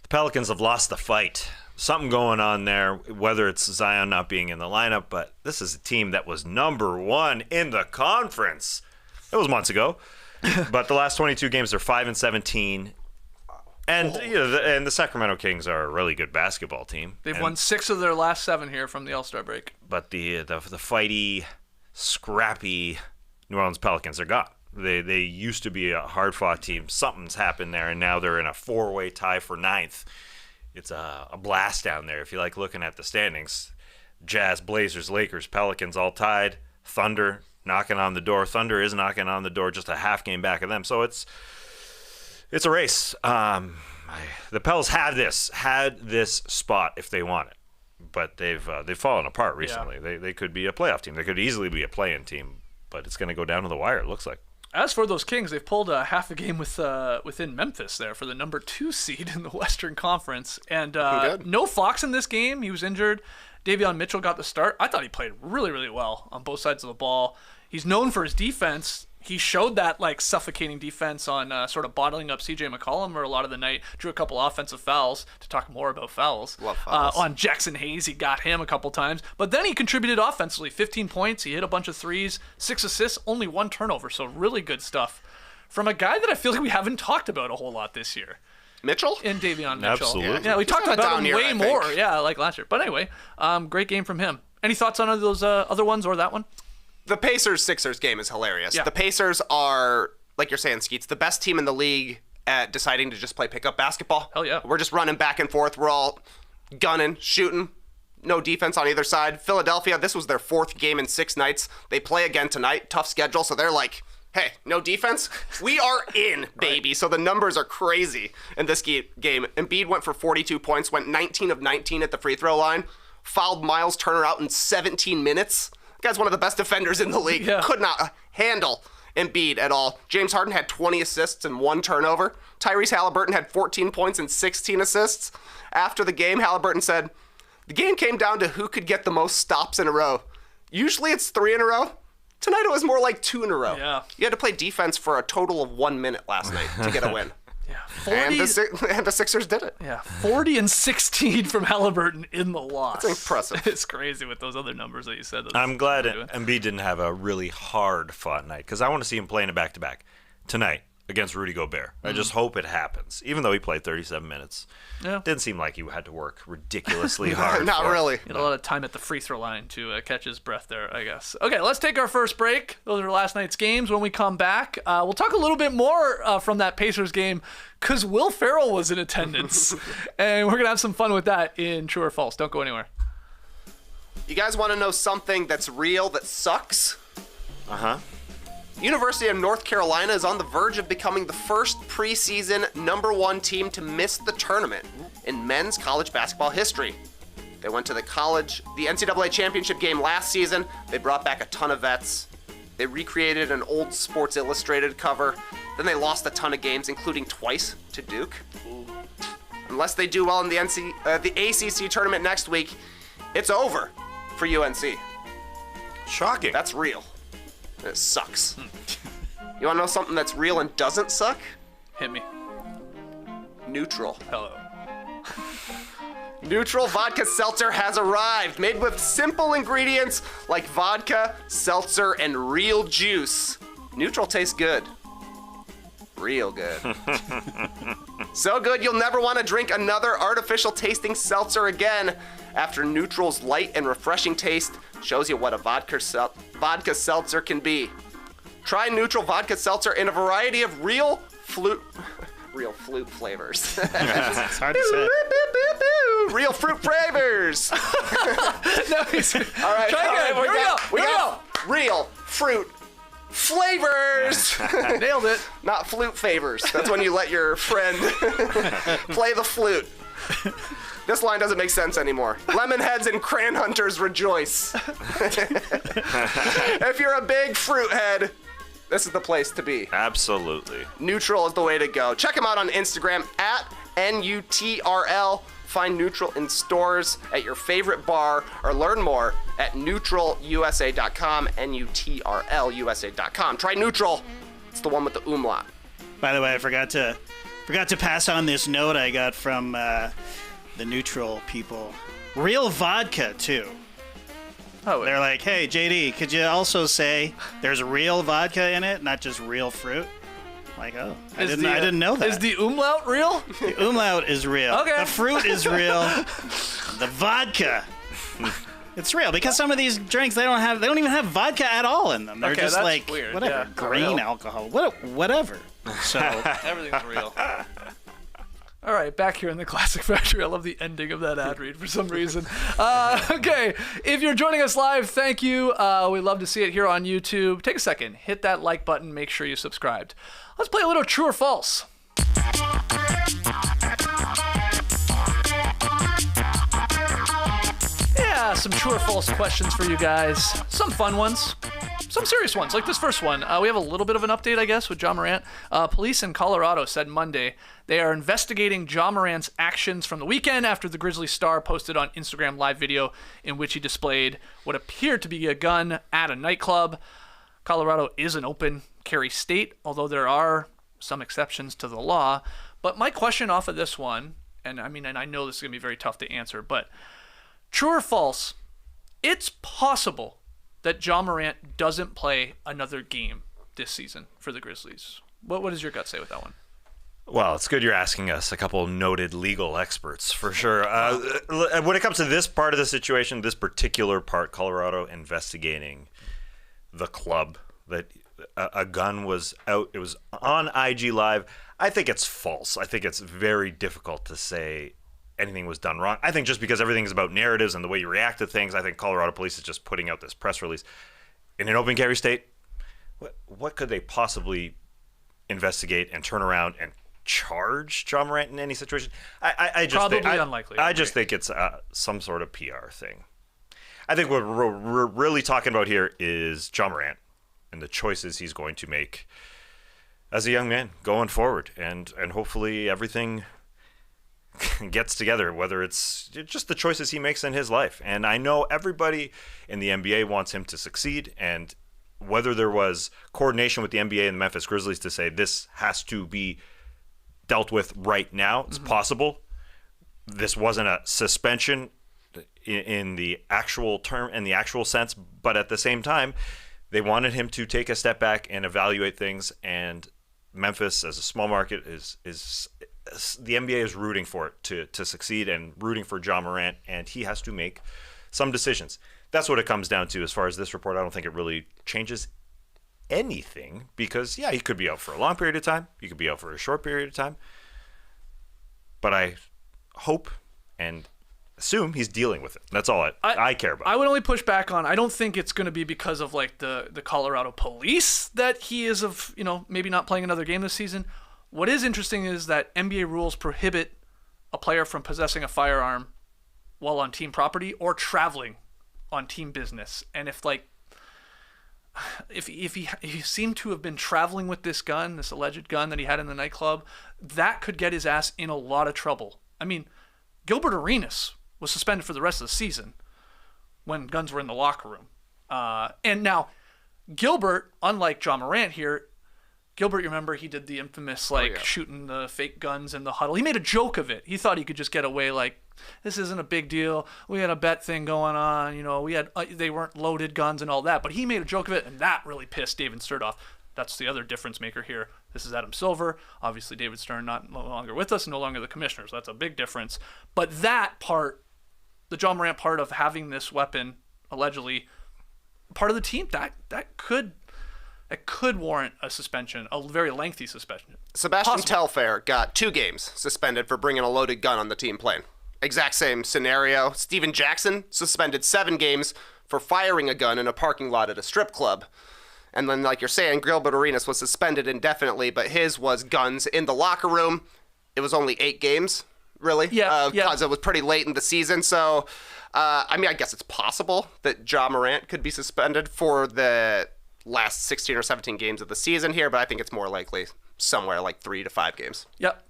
The Pelicans have lost the fight. Something going on there, whether it's Zion not being in the lineup, but this is a team that was number 1 in the conference. It was months ago. But the last 22 games, they're 5-17. And the Sacramento Kings are a really good basketball team. They've won 6 of their last 7 here from the All-Star break. But the fighty, scrappy New Orleans Pelicans are gone. They used to be a hard-fought team. Something's happened there, and now they're in a 4-way tie for 9th. It's a blast down there if you like looking at the standings. Jazz, Blazers, Lakers, Pelicans all tied. Thunder knocking on the door. Thunder is knocking on the door, just a half game back of them. So it's a race. The Pels had this spot if they want it, but they've fallen apart recently. Yeah. They could be a playoff team. They could easily be a play-in team, but it's going to go down to the wire, it looks like. As for those Kings, they've pulled half a game within Memphis there for the number 2 seed in the Western Conference. And no Fox in this game. He was injured. Davion Mitchell got the start. I thought he played really, really well on both sides of the ball. He's known for his defense. He showed that suffocating defense on sort of bottling up C.J. McCollum for a lot of the night. Drew a couple offensive fouls. To talk more about fouls. Love fouls. On Jackson Hayes, he got him a couple times. But then he contributed offensively. 15 points. He hit a bunch of threes. 6 assists. Only 1 turnover. So really good stuff from a guy that I feel like we haven't talked about a whole lot this year. Mitchell? In Davion Mitchell. Absolutely. Yeah, we talked about him way more. Think. Yeah, like last year. But anyway, great game from him. Any thoughts on those other ones or that one? The Pacers-Sixers game is hilarious. Yeah. The Pacers are, like you're saying, Skeets, the best team in the league at deciding to just play pickup basketball. Hell yeah. We're just running back and forth. We're all gunning, shooting. No defense on either side. Philadelphia, this was their 4th game in 6 nights. They play again tonight. Tough schedule, so they're like, hey, no defense? We are in, baby. Right. So the numbers are crazy in this game. Embiid went for 42 points, went 19 of 19 at the free throw line, fouled Miles Turner out in 17 minutes. The guy's one of the best defenders in the league. Yeah. Could not handle Embiid at all. James Harden had 20 assists and 1 turnover. Tyrese Halliburton had 14 points and 16 assists. After the game, Halliburton said, the game came down to who could get the most stops in a row. Usually it's 3 in a row. Tonight it was more like 2 in a row. Yeah. You had to play defense for a total of 1 minute last night to get a win. Yeah, 40, and the Sixers did it. Yeah, 40 and 16 from Halliburton in the loss. That's impressive. It's crazy with those other numbers that you said. I'm glad Embiid didn't have a really hard-fought night because I want to see him playing a back-to-back tonight against Rudy Gobert. I just hope it happens, even though he played 37 minutes. Yeah. Didn't seem like he had to work ridiculously hard. Not really. He had a lot of time at the free throw line to catch his breath there, I guess. Okay, let's take our first break. Those are last night's games. When we come back, we'll talk a little bit more from that Pacers game because Will Ferrell was in attendance. And we're going to have some fun with that in True or False. Don't go anywhere. You guys want to know something that's real that sucks? Uh-huh. University of North Carolina is on the verge of becoming the first preseason #1 team to miss the tournament in men's college basketball history. They went to the NCAA championship game last season. They brought back a ton of vets. They recreated an old Sports Illustrated cover. Then they lost a ton of games, including twice to Duke. Unless they do well in the ACC tournament next week, it's over for UNC. Shocking. That's real. It sucks. You want to know something that's real and doesn't suck? Hit me. Neutral. Hello. Neutral vodka seltzer has arrived, made with simple ingredients like vodka, seltzer, and real juice. Neutral tastes good. Real good. So good you'll never want to drink another artificial tasting seltzer again. After Neutral's light and refreshing taste shows you what a vodka seltzer can be. Try Neutral vodka seltzer in a variety of real flute flavors. It's hard to say. Real fruit flavors. No, All right. Try again. We got real fruit flavors. Nailed it. Not flute favors. That's when you let your friend play the flute. This line doesn't make sense anymore. Lemonheads and cran hunters rejoice. If you're a big fruit head, this is the place to be. Absolutely. Neutral is the way to go. Check them out on Instagram at NUTRL. Find Neutral in stores at your favorite bar or learn more at neutralusa.com, NUTRLusa.com. Try Neutral. It's the one with the umlaut. By the way, I forgot to pass on this note I got from the Neutral people. Real vodka, too. Oh, They're like, hey, JD, could you also say there's real vodka in it, not just real fruit? I'm like, oh, I didn't know that. Is the umlaut real? The umlaut is real. Okay. The fruit is real. The vodka, it's real because some of these drinks they don't even have vodka at all in them. They're Okay, just that's like weird. whatever, Yeah, grain real. alcohol, whatever. So Everything's real. All right, back here in the Classic Factory. I love the ending of that ad read for some reason. Okay, if you're joining us live, thank you. We'd love to see it here on YouTube. Take a second, hit that like button, make sure you subscribed. Let's play a little True or False. Yeah, some true or false questions for you guys. Some fun ones. Some serious ones, like this first one. We have a little bit of an update, I guess, with Ja Morant. Police in Colorado said Monday they are investigating Ja Morant's actions from the weekend after the Grizzlies star posted on Instagram live video in which he displayed what appeared to be a gun at a nightclub. Colorado is an open carry state, although there are some exceptions to the law. But my question off of this one, and I know this is going to be very tough to answer, but true or false, it's possible that Ja Morant doesn't play another game this season for the Grizzlies. What does your gut say with that one? Well, it's good you're asking us, a couple noted legal experts, for sure. When it comes to this part of the situation, this particular part, Colorado investigating the club, that a gun was out, it was on IG Live, I think it's false. I think it's very difficult to say anything was done wrong. I think just because everything is about narratives and the way you react to things, I think Colorado Police is just putting out this press release. In an open carry state, what could they possibly investigate and turn around and charge Ja Morant in any situation? I just Probably think, unlikely. I just think it's some sort of PR thing. I think what we're really talking about here is Ja Morant and the choices he's going to make as a young man going forward, and hopefully everything gets together, whether it's just the choices he makes in his life. And I know everybody in the NBA wants him to succeed, and whether there was coordination with the NBA and the Memphis Grizzlies to say this has to be dealt with right now, it's possible. This wasn't a suspension in the actual term, in the actual sense, but at the same time, they wanted him to take a step back and evaluate things. And Memphis, as a small market, is the NBA is rooting for it to succeed and rooting for Ja Morant, and he has to make some decisions. That's what it comes down to as far as this report. I don't think it really changes anything because, yeah, he could be out for a long period of time. He could be out for a short period of time. But I hope and assume he's dealing with it. That's all I care about. I would only push back on, I don't think it's going to be because of like the Colorado Police that he is maybe not playing another game this season. What is interesting is that NBA rules prohibit a player from possessing a firearm while on team property or traveling on team business. And if he seemed to have been traveling with this gun, this alleged gun that he had in the nightclub, that could get his ass in a lot of trouble. I mean, Gilbert Arenas was suspended for the rest of the season when guns were in the locker room. And now, Gilbert, unlike Ja Morant here, Gilbert, you remember, he did the infamous, shooting the fake guns in the huddle. He made a joke of it. He thought he could just get away this isn't a big deal. We had a bet thing going on. We had they weren't loaded guns and all that. But he made a joke of it, and that really pissed David Stern off. That's the other difference maker here. This is Adam Silver. Obviously, David Stern no longer with us, no longer the commissioner. So that's a big difference. But that part, the Ja Morant part of having this weapon, allegedly, part of the team, that could warrant a suspension, a very lengthy suspension. Sebastian Telfair got 2 games suspended for bringing a loaded gun on the team plane. Exact same scenario. Steven Jackson suspended 7 games for firing a gun in a parking lot at a strip club. And then, like you're saying, Gilbert Arenas was suspended indefinitely, but his was guns in the locker room. It was only 8 games, really. Yeah. Because it was pretty late in the season. So, I guess it's possible that Ja Morant could be suspended for the last 16 or 17 games of the season here, but I think it's more likely somewhere like 3 to 5 games. Yep.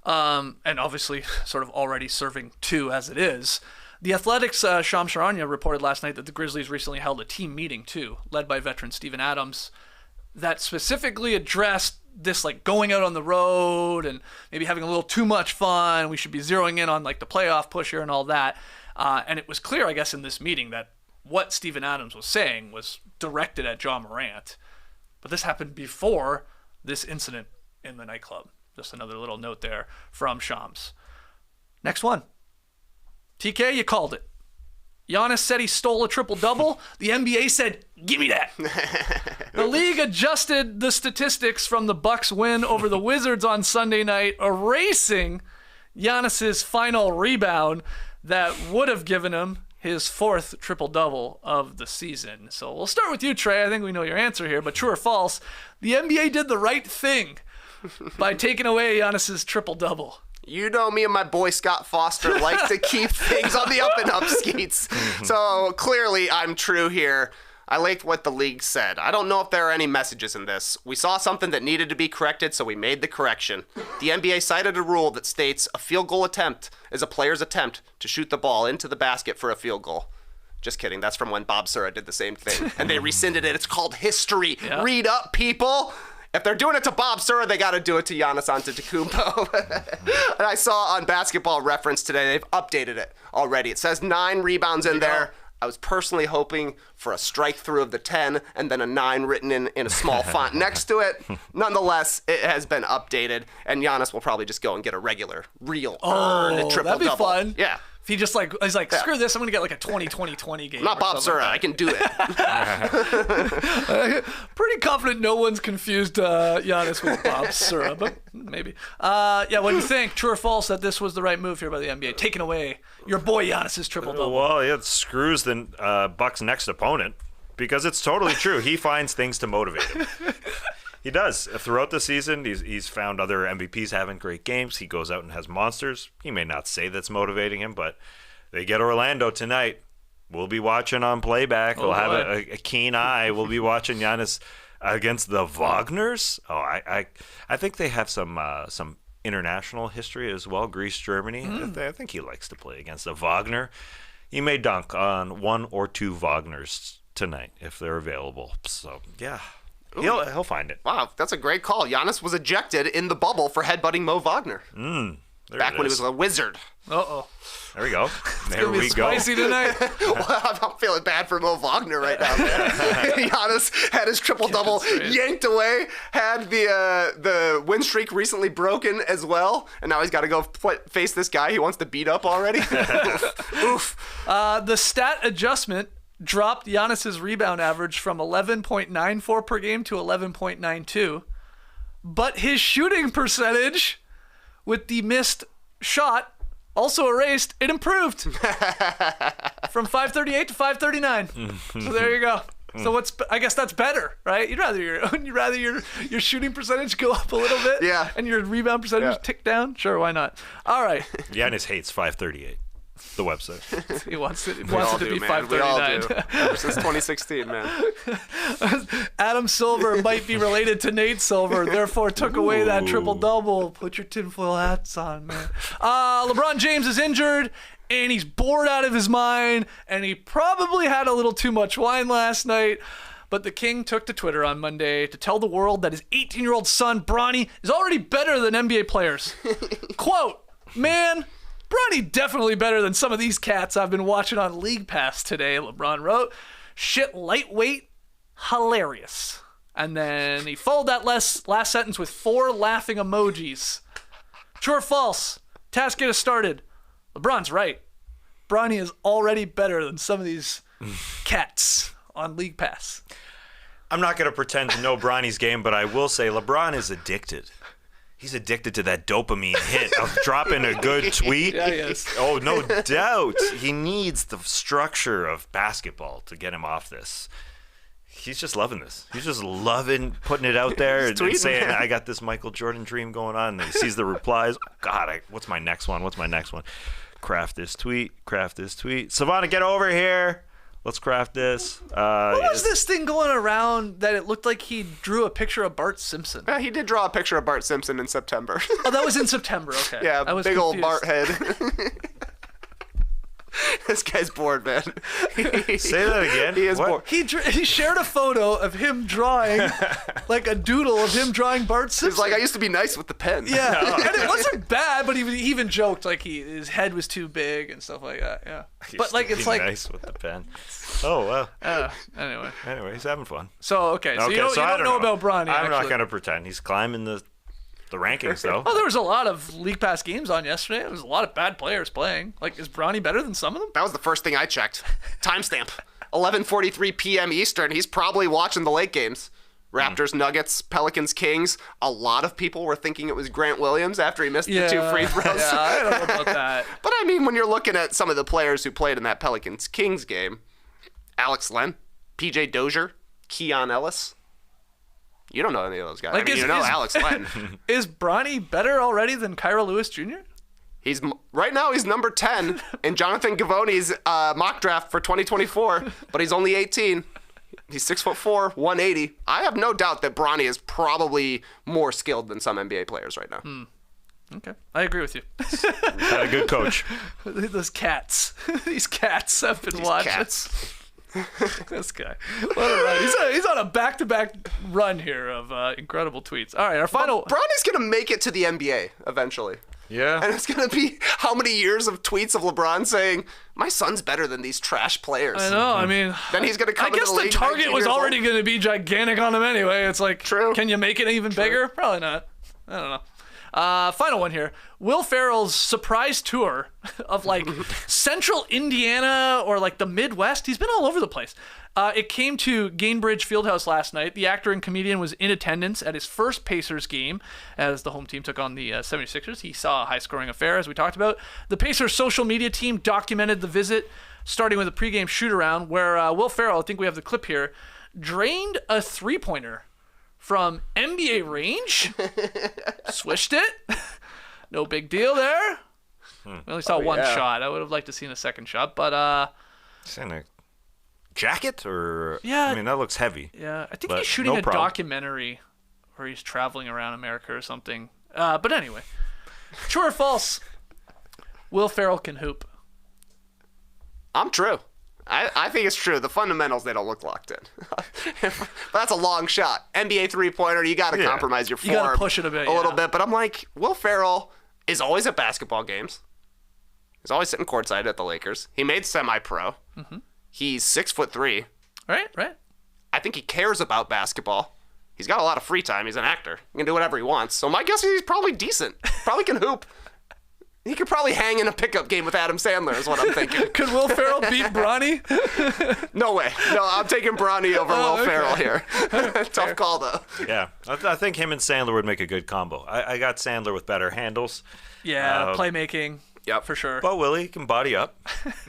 And obviously sort of already serving 2 as it is. The Athletics' Shams Charania reported last night that the Grizzlies recently held a team meeting, too, led by veteran Steven Adams, that specifically addressed this, going out on the road and maybe having a little too much fun. We should be zeroing in on, the playoff push here and all that. And it was clear, I guess, in this meeting that what Steven Adams was saying was directed at Ja Morant. But this happened before this incident in the nightclub. Just another little note there from Shams. Next one. TK, you called it. Giannis said he stole a triple-double. The NBA said, give me that. The league adjusted the statistics from the Bucks' win over the Wizards on Sunday night, erasing Giannis's final rebound that would have given him his 4th triple-double of the season. So we'll start with you, Trey. I think we know your answer here, but true or false, the NBA did the right thing by taking away Giannis's triple-double. You know me and my boy Scott Foster like to keep things on the up and up, Skeets. So clearly I'm true here. I liked what the league said. I don't know if there are any messages in this. We saw something that needed to be corrected, so we made the correction. The NBA cited a rule that states a field goal attempt is a player's attempt to shoot the ball into the basket for a field goal. Just kidding. That's from when Bob Sura did the same thing. And they rescinded it. It's called history. Yeah. Read up, people. If they're doing it to Bob Sura, they got to do it to Giannis Antetokounmpo. And I saw on Basketball Reference today, they've updated it already. It says 9 rebounds in there. I was personally hoping for a strike through of the 10 and then a 9 written in a small font next to it. Nonetheless, it has been updated, and Giannis will probably just go and get a regular, real earned triple-double. That'd be fun. Yeah. If he just he's like, screw this, I'm gonna get like a 20-20-20 game. I'm not Bob Sura. I can do it. Pretty confident no one's confused Giannis with Bob Sura, but maybe. Yeah, what do you think? True or false that this was the right move here by the NBA, taking away your boy Giannis's triple-double? Well, it screws the Bucks' next opponent because it's totally true. He finds things to motivate him. He does. Throughout the season, he's found other MVPs having great games. He goes out and has monsters. He may not say that's motivating him, but they get Orlando tonight. We'll be watching on playback. We'll have a keen eye. We'll be watching Giannis against the Wagners. Oh, I think they have some international history as well. Greece, Germany. I think he likes to play against a Wagner. He may dunk on 1 or 2 Wagners tonight if they're available. So, yeah. He'll find it. Wow, that's a great call. Giannis was ejected in the bubble for headbutting Mo Wagner. Back when he was a wizard. Uh-oh. There we go. There we go. Spicy tonight. Well, I'm feeling bad for Mo Wagner right now, man. Giannis had his triple-double yanked away, had the win streak recently broken as well, and now he's got to go face this guy he wants to beat up already. Oof. The stat adjustment dropped Giannis's rebound average from 11.94 per game to 11.92, but his shooting percentage with the missed shot also erased. It improved from 538 to 539. So there you go. So I guess that's better, right? You'd rather your shooting percentage go up a little bit, yeah, and your rebound percentage tick down. Sure, why not? All right. Giannis hates 538. The website. He wants it to be 539. We all do. Ever since 2016, man. Adam Silver might be related to Nate Silver, therefore took away that triple-double. Put your tinfoil hats on, man. LeBron James is injured, and he's bored out of his mind, and he probably had a little too much wine last night. But the King took to Twitter on Monday to tell the world that his 18-year-old son, Bronny, is already better than NBA players. Quote, man, Bronny definitely better than some of these cats I've been watching on League Pass today, LeBron wrote. Shit lightweight, hilarious. And then he followed that last sentence with 4 laughing emojis. True or false? Task get us started. LeBron's right. Bronny is already better than some of these cats on League Pass. I'm not going to pretend to know Bronny's game, but I will say LeBron is addicted. He's addicted to that dopamine hit of dropping a good tweet. Yeah, he is. Oh, no doubt. He needs the structure of basketball to get him off this. He's just loving this. He's just loving putting it out there and saying, I got this Michael Jordan dream going on. And he sees the replies. Oh, God, what's my next one? Craft this tweet. Savannah, get over here. Let's craft this. What was this thing going around that it looked like he drew a picture of Bart Simpson? Yeah, he did draw a picture of Bart Simpson in September. Oh, that was in September. Okay. Yeah, I was big confused. old Bart head. This guy's bored, man. Say that again. He is bored. He shared a photo of him drawing, like a doodle of him drawing Bart Simpson. He's like, I used to be nice with the pen. Yeah, and it wasn't bad, but he even joked like his head was too big and stuff like that. Yeah, but like it's like nice with the pen. Oh well. Anyway, he's having fun. So okay, so you don't know about Bronny. I'm not gonna pretend. He's climbing the rankings though. Oh, there was a lot of League Pass games on yesterday. There was a lot of bad players playing. Like, is Bronny better than some of them? That was the first thing I checked. Timestamp. 11:43 p.m. Eastern. He's probably watching the late games. Raptors, Nuggets, Pelicans, Kings. A lot of people were thinking it was Grant Williams after he missed the 2 free throws. Yeah, I don't know about that. But I mean, when you're looking at some of the players who played in that Pelicans-Kings game, Alex Len, PJ Dozier, Keon Ellis. You don't know any of those guys. Like, you know Alex Len. Is Bronny better already than Kyra Lewis Jr.? Right now he's number 10 in Jonathan Gavoni's mock draft for 2024, but he's only 18. He's 6'4", 180. I have no doubt that Bronny is probably more skilled than some NBA players right now. Okay, I agree with you. Got a good coach. Those cats. These cats have been watching. Cats. This guy. What a run. He's on a back-to-back run here of incredible tweets. All right, our final... Bronny's going to make it to the NBA eventually. Yeah. And it's going to be how many years of tweets of LeBron saying, my son's better than these trash players. I know, I mean... Then he's going to come I guess into the league. The target was already going to be gigantic on him anyway. It's like, True. Can you make it even bigger? Probably not. I don't know. Final one here. Will Ferrell's surprise tour of like central Indiana or like the Midwest. He's been all over the place. It came to Gainbridge Fieldhouse last night. The actor and comedian was in attendance at his first Pacers game as the home team took on the 76ers. He saw a high-scoring affair, as we talked about. The Pacers social media team documented the visit, starting with a pregame shoot-around where Will Ferrell, I think we have the clip here, drained a three-pointer from NBA range, swished it. No big deal there. We only saw one shot. I would have liked to seen a second shot, but Is that a jacket or? Yeah. I mean, that looks heavy. yeah, I think But he's shooting no a problem. documentary where he's traveling around America or something. But anyway, true or false? Will Ferrell can hoop. I'm true. I think it's true. The fundamentals, they don't look locked in. But that's a long shot. NBA three-pointer, you got to compromise your You form. gotta push it a bit, little yeah. bit. But I'm like, Will Ferrell is always at basketball games. He's always sitting courtside at the Lakers. He made semi-pro. Mm-hmm. He's 6'3". Right. I think he cares about basketball. He's got a lot of free time. He's an actor. He can do whatever he wants. So my guess is he's probably decent. Probably can hoop. He could probably hang in a pickup game with Adam Sandler is what I'm thinking. Could Will Ferrell beat Bronny? No way. No, I'm taking Bronny over Will Ferrell here. Tough call, though. Yeah, I think him and Sandler would make a good combo. I got Sandler with better handles. Yeah, playmaking. Yep. For sure. But Willie can body up.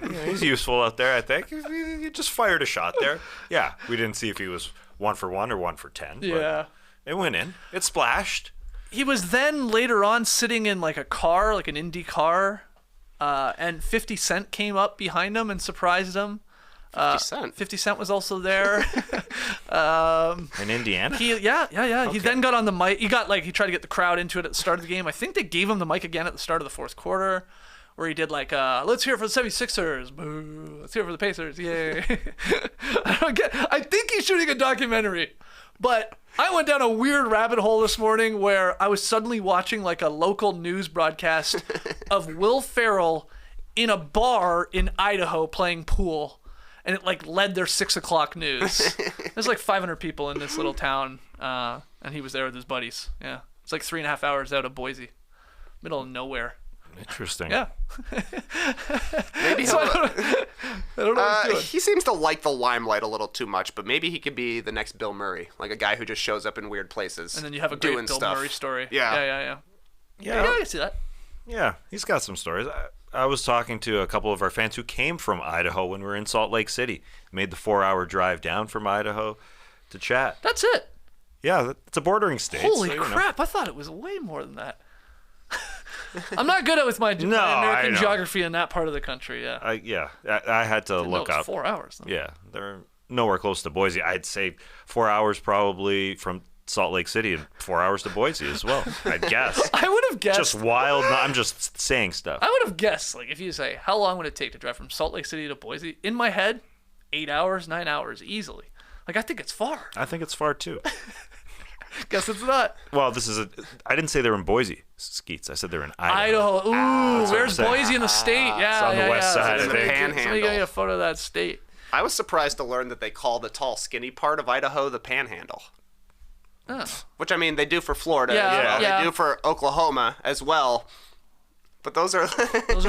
Yeah, he's useful out there, I think. He just fired a shot there. Yeah, we didn't see if he was 1 for 1 or 1 for 10. Yeah. But it went in. It splashed. He was then later on sitting in like a car, like an Indy car, and 50 Cent came up behind him and surprised him. 50 Cent? 50 Cent was also there. In Indiana? Yeah. He then got on the mic. He tried to get the crowd into it at the start of the game. I think they gave him the mic again at the start of the fourth quarter, where he did like, let's hear it for the 76ers. Boo. Let's hear it for the Pacers. Yay. I think he's shooting a documentary. But I went down a weird rabbit hole this morning where I was suddenly watching like a local news broadcast of Will Ferrell in a bar in Idaho playing pool. And it like led their 6 o'clock news. There's like 500 people in this little town. And he was there with his buddies. Yeah. It's like 3.5 hours out of Boise. Middle of nowhere. Interesting. Yeah. Maybe So I don't know what he's doing. he seems to like the limelight a little too much, but maybe he could be the next Bill Murray, like a guy who just shows up in weird places. And then you have a great doing Bill stuff. Murray story. Yeah. Yeah, I can see that. Yeah, he's got some stories. I was talking to a couple of our fans who came from Idaho when we were in Salt Lake City. Made the 4-hour drive down from Idaho to chat. That's it. Yeah, it's a bordering state. Holy so, you know. crap. I thought it was way more than that. I'm not good at with my No, I American know. geography in that part of the country. Yeah. I had to look No, it's up. 4 hours. Though. Yeah, they're nowhere close to Boise. I'd say 4 hours probably from Salt Lake City and 4 hours to Boise as well. I'd guess. I would have guessed. Just wild. No, I'm just saying stuff. I would have guessed, like, if you say, how long would it take to drive from Salt Lake City to Boise? In my head, 8 hours, 9 hours, easily. Like, I think it's far. I think it's far too. Guess it's not. Well, I didn't say they were in Boise, Skeets. I said they were in Idaho. Idaho. Ooh, that's what I'm where's saying. Boise in the state? Yeah, It's on the west side, I Somebody think. Somebody Panhandle. get me a photo of that state. I was surprised to learn that they call the tall, skinny part of Idaho the Panhandle. Oh. Which, I mean, they do for Florida. Yeah. They do for Oklahoma as well. But those are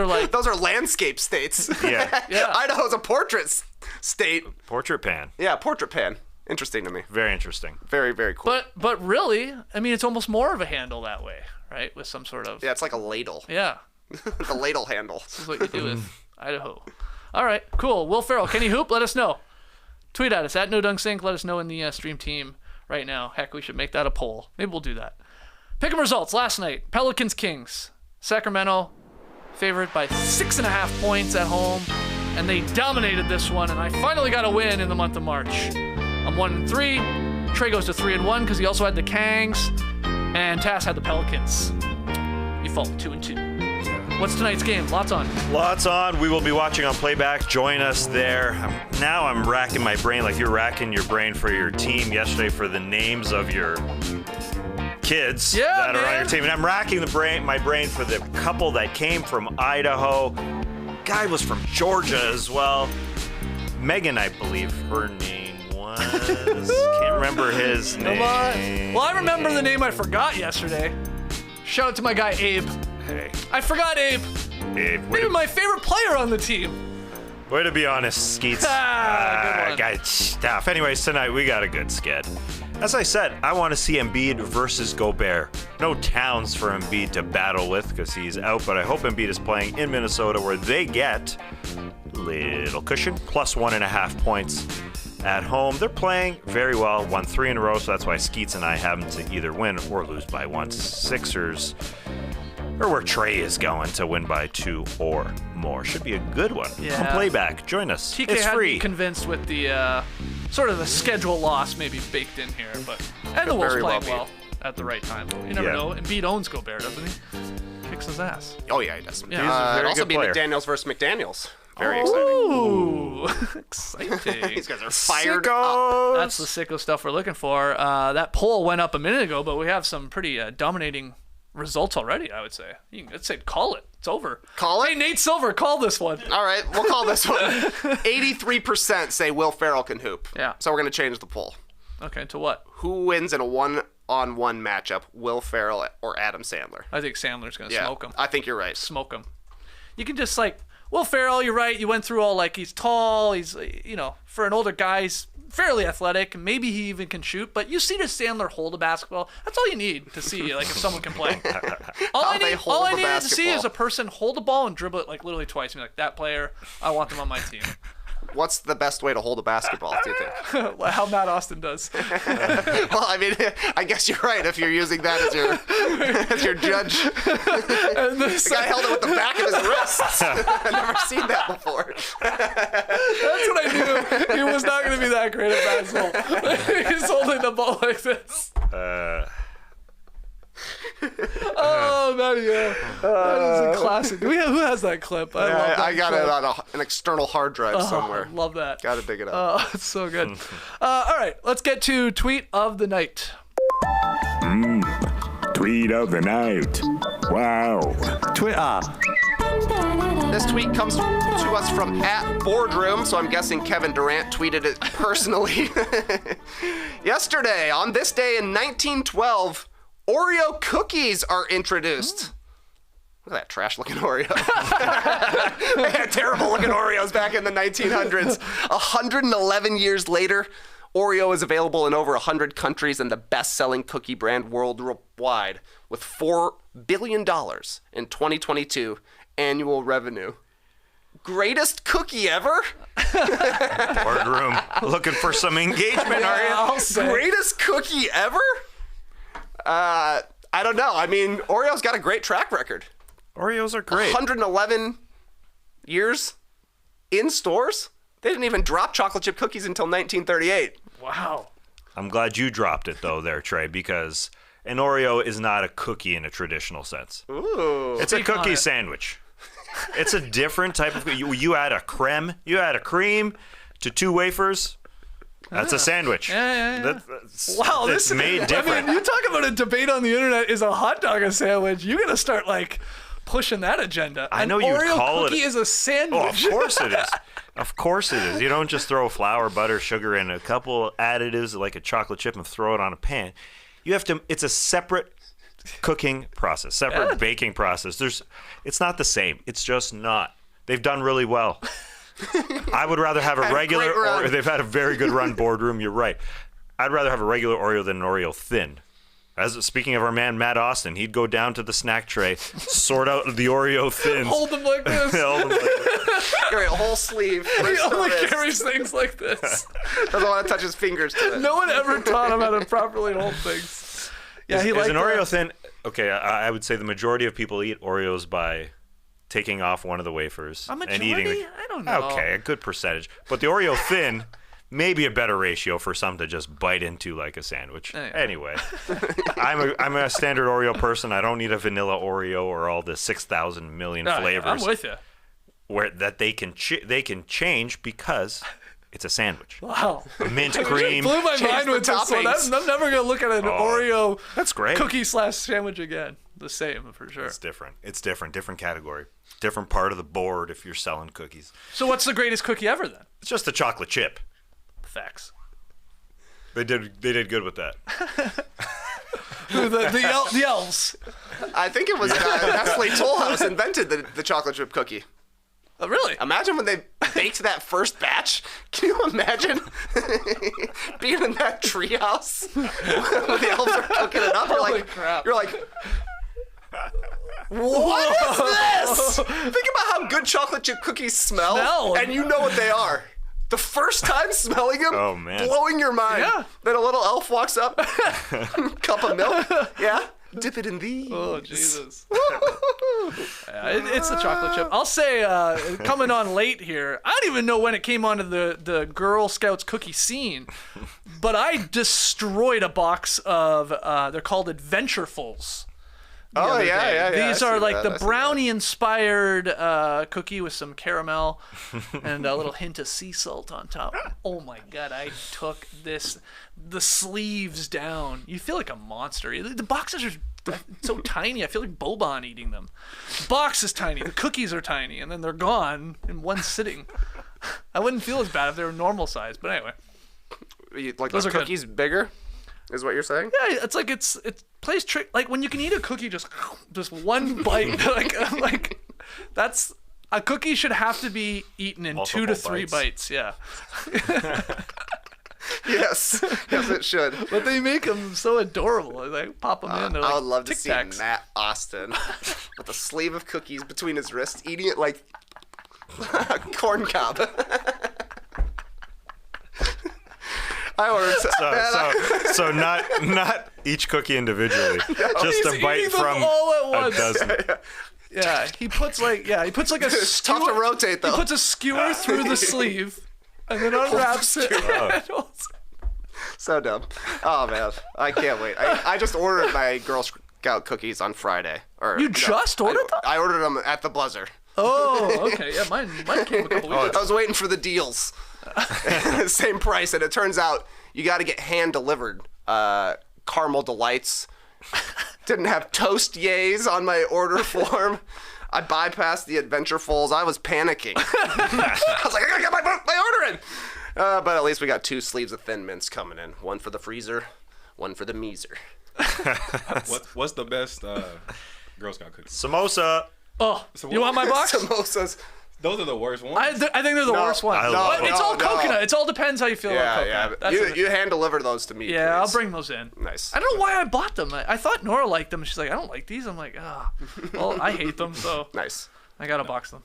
like those are landscape states. Yeah. Yeah. Idaho's a portrait state. Portrait pan. Yeah, portrait pan. Interesting to me. Very interesting. Very, very cool. But really, I mean, it's almost more of a handle that way, right? With some sort of Yeah, it's like a ladle. yeah. The ladle handle. This is what you do with Idaho. All right, cool. Will Ferrell, can he hoop? Let us know. Tweet at us at NoDunkSync. Let us know in the stream team right now. Heck, we should make that a poll. Maybe we'll do that. Pick 'em results last night. Pelicans Kings. Sacramento favored by 6.5 points at home, and they dominated this one. And I finally got a win in the month of March. I'm 1-3. Trey goes to 3-1 because he also had the Kangs, and Tass had the Pelicans. You fall 2-2. What's tonight's game? Lots on. Lots on. We will be watching on playback. Join us there. Now I'm racking my brain like you're racking your brain for your team yesterday for the names of your kids that are on your team. And I'm racking my brain for the couple that came from Idaho. Guy was from Georgia as well. Megan, I believe her name was. Can't remember his name. Come on. Well, I remember the name I forgot yesterday. Shout out to my guy Abe. Hey, I forgot Abe. Maybe my favorite player on the team. way to be honest, Skeets. Good one. Got stuff. Anyways, tonight we got a good sked. As I said, I want to see Embiid versus Gobert. No Towns for Embiid to battle with because he's out, but I hope Embiid is playing in Minnesota where they get a little cushion, plus 1.5 points at home. They're playing very well, won 3 in a row, so that's why Skeets and I have them to either win or lose by 1. Sixers, or where Trey is going to win by 2 or more. Should be a good one. Yeah. Come play back. Join us. TK it's had free. me convinced with the sort of the schedule loss maybe baked in here, but and the Wolves very playing well well at the right time. You never Yeah. know. Embiid owns Gobert, doesn't he? Kicks his ass. Oh, yeah, he does. Yeah. He's a very it'd also good be player. McDaniels versus McDaniels. Very exciting. Ooh, exciting. These guys are fired up. Sickos. That's the sicko stuff we're looking for. That poll went up a minute ago, but we have some pretty dominating results already, I would say. Let's say call it. It's over. Call it? Hey, Nate Silver, call this one. All right, we'll call this one. 83% say Will Ferrell can hoop. Yeah. So we're going to change the poll. Okay, to what? Who wins in a one-on-one matchup, Will Ferrell or Adam Sandler? I think Sandler's going to Yeah, smoke him. I think you're right. Smoke him. You can just Will Ferrell, you're right. You went through all he's tall. He's, for an older guy, he's fairly athletic. Maybe he even can shoot. But you see the Sandler hold a basketball. That's all you need to see, if someone can play. All I needed to see is a person hold the ball and dribble it literally twice. And be like, that player, I want them on my team. What's the best way to hold a basketball, do you think? How Matt Austin does. Well, I mean, I guess you're right if you're using that as your judge. The guy held it with the back of his wrists. I've never seen that before. That's what I knew. He was not going to be that great at basketball. He's holding the ball like this. Oh, man, yeah. That is a classic. Who has that clip? I love that I got clip. it on an external hard drive somewhere. I love that. Got to dig it up. Oh, it's so good. All right, let's get to tweet of the night. Tweet of the night. Wow. Twitter. This tweet comes to us from @Boardroom, so I'm guessing Kevin Durant tweeted it personally. Yesterday, on this day in 1912, Oreo cookies are introduced. Look at that trash-looking Oreo. They had terrible-looking Oreos back in the 1900s. 111 years later, Oreo is available in over 100 countries and the best-selling cookie brand worldwide, with $4 billion in 2022 annual revenue. Greatest cookie ever? Boardroom. Looking for some engagement, are you? I'll say. Greatest cookie ever? I don't know. I mean, Oreo's got a great track record. Oreos are great. 111 years in stores? They didn't even drop chocolate chip cookies until 1938. Wow. I'm glad you dropped it, though, there, Trey, because an Oreo is not a cookie in a traditional sense. Ooh. It's a Speak on cookie it. sandwich. It's a different type of cookie. You add a creme, you add a cream to 2 wafers. That's a sandwich. Yeah. That's, Wow, it's made different. I mean, you talk about a debate on the internet. Is a hot dog a sandwich? You gotta start pushing that agenda. I know An you would Oreo call it. cookie is a sandwich. Oh, of course it is. Of course it is. You don't just throw flour, butter, sugar, and a couple additives like a chocolate chip and throw it on a pan. You have to. It's a separate cooking process, separate baking process. It's not the same. It's just not. They've done really well. I would rather have a regular great run. Oreo. They've had a very good run, Boardroom. You're right. I'd rather have a regular Oreo than an Oreo thin. Speaking of our man Matt Austin, he'd go down to the snack tray, sort out the Oreo thins. Hold them like this. Hold them like this. Carry a whole sleeve. He wrist to only wrist. carries things like this. Doesn't want to touch his fingers to it. No one ever taught him how to properly hold things. Yeah, he Is liked an Oreo that. thin? Okay, I would say the majority of people eat Oreos by taking off one of the wafers A and majority? eating. I don't know. Okay, a good percentage. But the Oreo thin, maybe a better ratio for some to just bite into like a sandwich. Anyway, I'm a standard Oreo person. I don't need a vanilla Oreo or all the 6,000 million No, flavors. I'm with you. Where that they can change because it's a sandwich. Wow. Mint You cream. blew my Change mind the with this one. toppings. I'm never gonna look at an Oreo That's great. cookie / sandwich again. The same for sure. It's different. It's different. Different category. Different part of the board if you're selling cookies. So what's the greatest cookie ever then? It's just a chocolate chip. Facts. They did good with that. The elves. I think it was Nestle Toll House invented the chocolate chip cookie. Oh, really? Imagine when they baked that first batch. Can you imagine being in that treehouse when the elves are cooking it up? Holy crap. You're like, what is this? Think about how good chocolate chip cookies smell, and you know what they are. The first time smelling them, Oh, man. blowing your mind. Yeah. Then a little elf walks up, cup of milk. Yeah. Dip it in these. Oh, Jesus. It's the chocolate chip. I'll say, coming on late here, I don't even know when it came onto the Girl Scouts cookie scene, but I destroyed a box of, they're called Adventurefuls. Oh, yeah. These are like the brownie-inspired cookie with some caramel and a little hint of sea salt on top. Oh my God, I took the sleeves down. You feel like a monster. The boxes are so tiny. I feel like Boban eating them. The box is tiny. The cookies are tiny, and then they're gone in one sitting. I wouldn't feel as bad if they were normal size, but anyway. Like Those the are good. cookies bigger, is what you're saying? Yeah, it's like it plays trick. Like when you can eat a cookie just one bite. like that's a cookie should have to be eaten in Multiple 2 to 3 bites. bites. Yeah. Yes, it should. But they make them so adorable. They like pop them in. They're I like would love to Tic see Tacs. Matt Austin with a sleeve of cookies between his wrists, eating it like a corn cob. I ordered So not each cookie individually, just a He's bite eating them from all at a once. dozen. Yeah, he puts like a It's tough to rotate though. He puts a skewer through the sleeve and then unwraps it. So dumb. Oh man, I can't wait. I just ordered my Girl Scout cookies on Friday. You just ordered them? I ordered them at the Buzzer. Oh, okay. Yeah, mine came a couple weeks ago. I was waiting for the deals. Same price, and it turns out you got to get hand delivered. Caramel Delights. Didn't have Toast Yays on my order form. I bypassed the Adventurefuls. I was panicking. I was like, I gotta get my order in. But at least we got 2 sleeves of Thin Mints coming in. One for the freezer, one for the meezer. What's the best Girl Scout cookie? Samosa. Oh, you want my box? Samosas. Those are the worst ones. I think they're the worst ones. love It's all no. coconut. It all depends how you feel about coconut. Yeah, you hand deliver those to me. Yeah, please. I'll bring those in. Nice. I don't know why I bought them. I thought Nora liked them. She's like, I don't like these. I'm like, well, I hate them, so Nice. I gotta box them.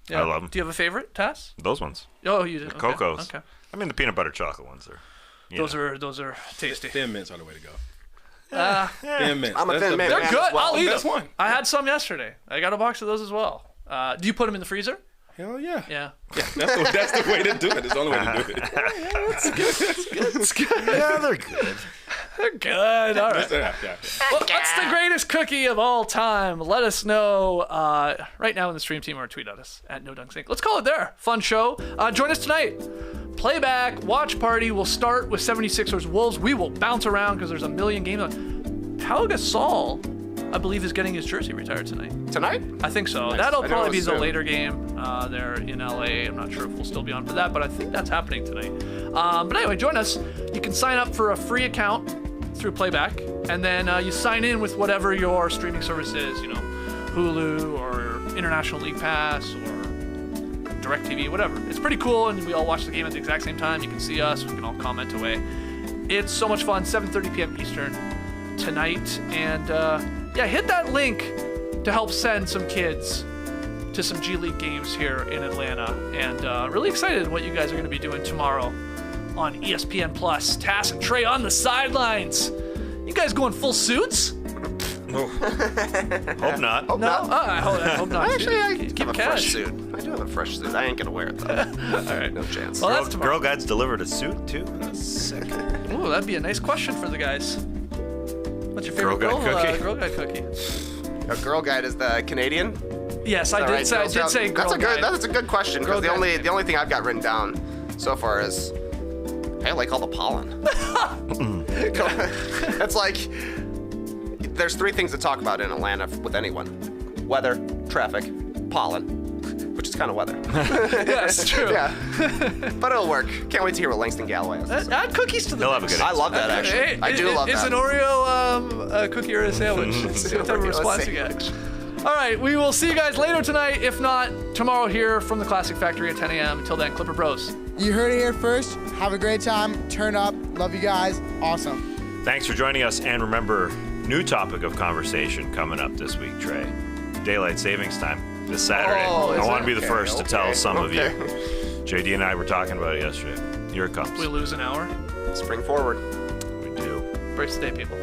Yeah. I love them. Do you have a favorite, Tass? Those ones. Oh, you do. Okay. Cocos. Okay. I mean, the peanut butter chocolate ones are. Those are tasty. Thin Mints are the way to go. Thin Mints. I'm a That's Thin the Mint They're man good. as well. I'll eat Best them. one. I had some yesterday. I got a box of those as well. Do you put them in the freezer? Hell yeah. Yeah. That's the way to do it. It's the only way to do it. It's good. Yeah, they're good. They're good. All right. Yeah. Well, what's the greatest cookie of all time? Let us know right now in the stream team or tweet at us at NoDunkSync. Let's call it there. Fun show. Join us tonight. Playback, watch party. We'll start with 76ers Wolves. We will bounce around because there's a million games on. Pau Gasol, I believe, is getting his jersey retired tonight. Tonight? I think so. Nice. That'll I know probably it be was the soon. later game there in LA. I'm not sure if we'll still be on for that, but I think that's happening tonight. But anyway, join us. You can sign up for a free account through Playback, and then you sign in with whatever your streaming service is, Hulu or International League Pass or DirecTV, whatever. It's pretty cool, and we all watch the game at the exact same time. You can see us. We can all comment away. It's so much fun. 7:30 p.m. Eastern tonight. And hit that link to help send some kids to some G League games here in Atlanta. And really excited what you guys are going to be doing tomorrow on ESPN Plus. Tass and Trey on the sidelines. You guys going full suits? Hope not. Hope No? not. I hope not. Actually, I Keep have a cash. fresh suit. I do have a fresh suit. I ain't gonna wear it though. All right. No chance. Well, that's tomorrow. Girl Guides delivered a suit too. That's sick. Ooh, that'd be a nice question for the guys. What's your favorite Girl Guide cookie? Girl Guide cookie? A Girl Guide is the Canadian. Yes, I did say Girl Guide. That's a good question Girl because Guide. the only thing I've got written down so far is I like all the pollen. It's like there's 3 things to talk about in Atlanta with anyone: weather, traffic, pollen. which is kind of weather. Yeah, it's true. Yeah. But it'll work. Can't wait to hear what Langston Galloway has to say. Add cookies to the He'll have a mix. good I love that, actually. Hey, I do love Is that. an Oreo a cookie or a sandwich? See what type of Let's response see. you get. All right, we will see you guys later tonight. If not, tomorrow here from the Classic Factory at 10 a.m. Until then, Clipper Bros. You heard it here first. Have a great time. Turn up. Love you guys. Awesome. Thanks for joining us, and remember, new topic of conversation coming up this week, Trey. Daylight savings time this Saturday. Oh, I is want it? to be the first to tell some of you. Okay. JD and I were talking about it yesterday. Here it comes. We lose an hour. Spring forward. We do. Brace the day, people.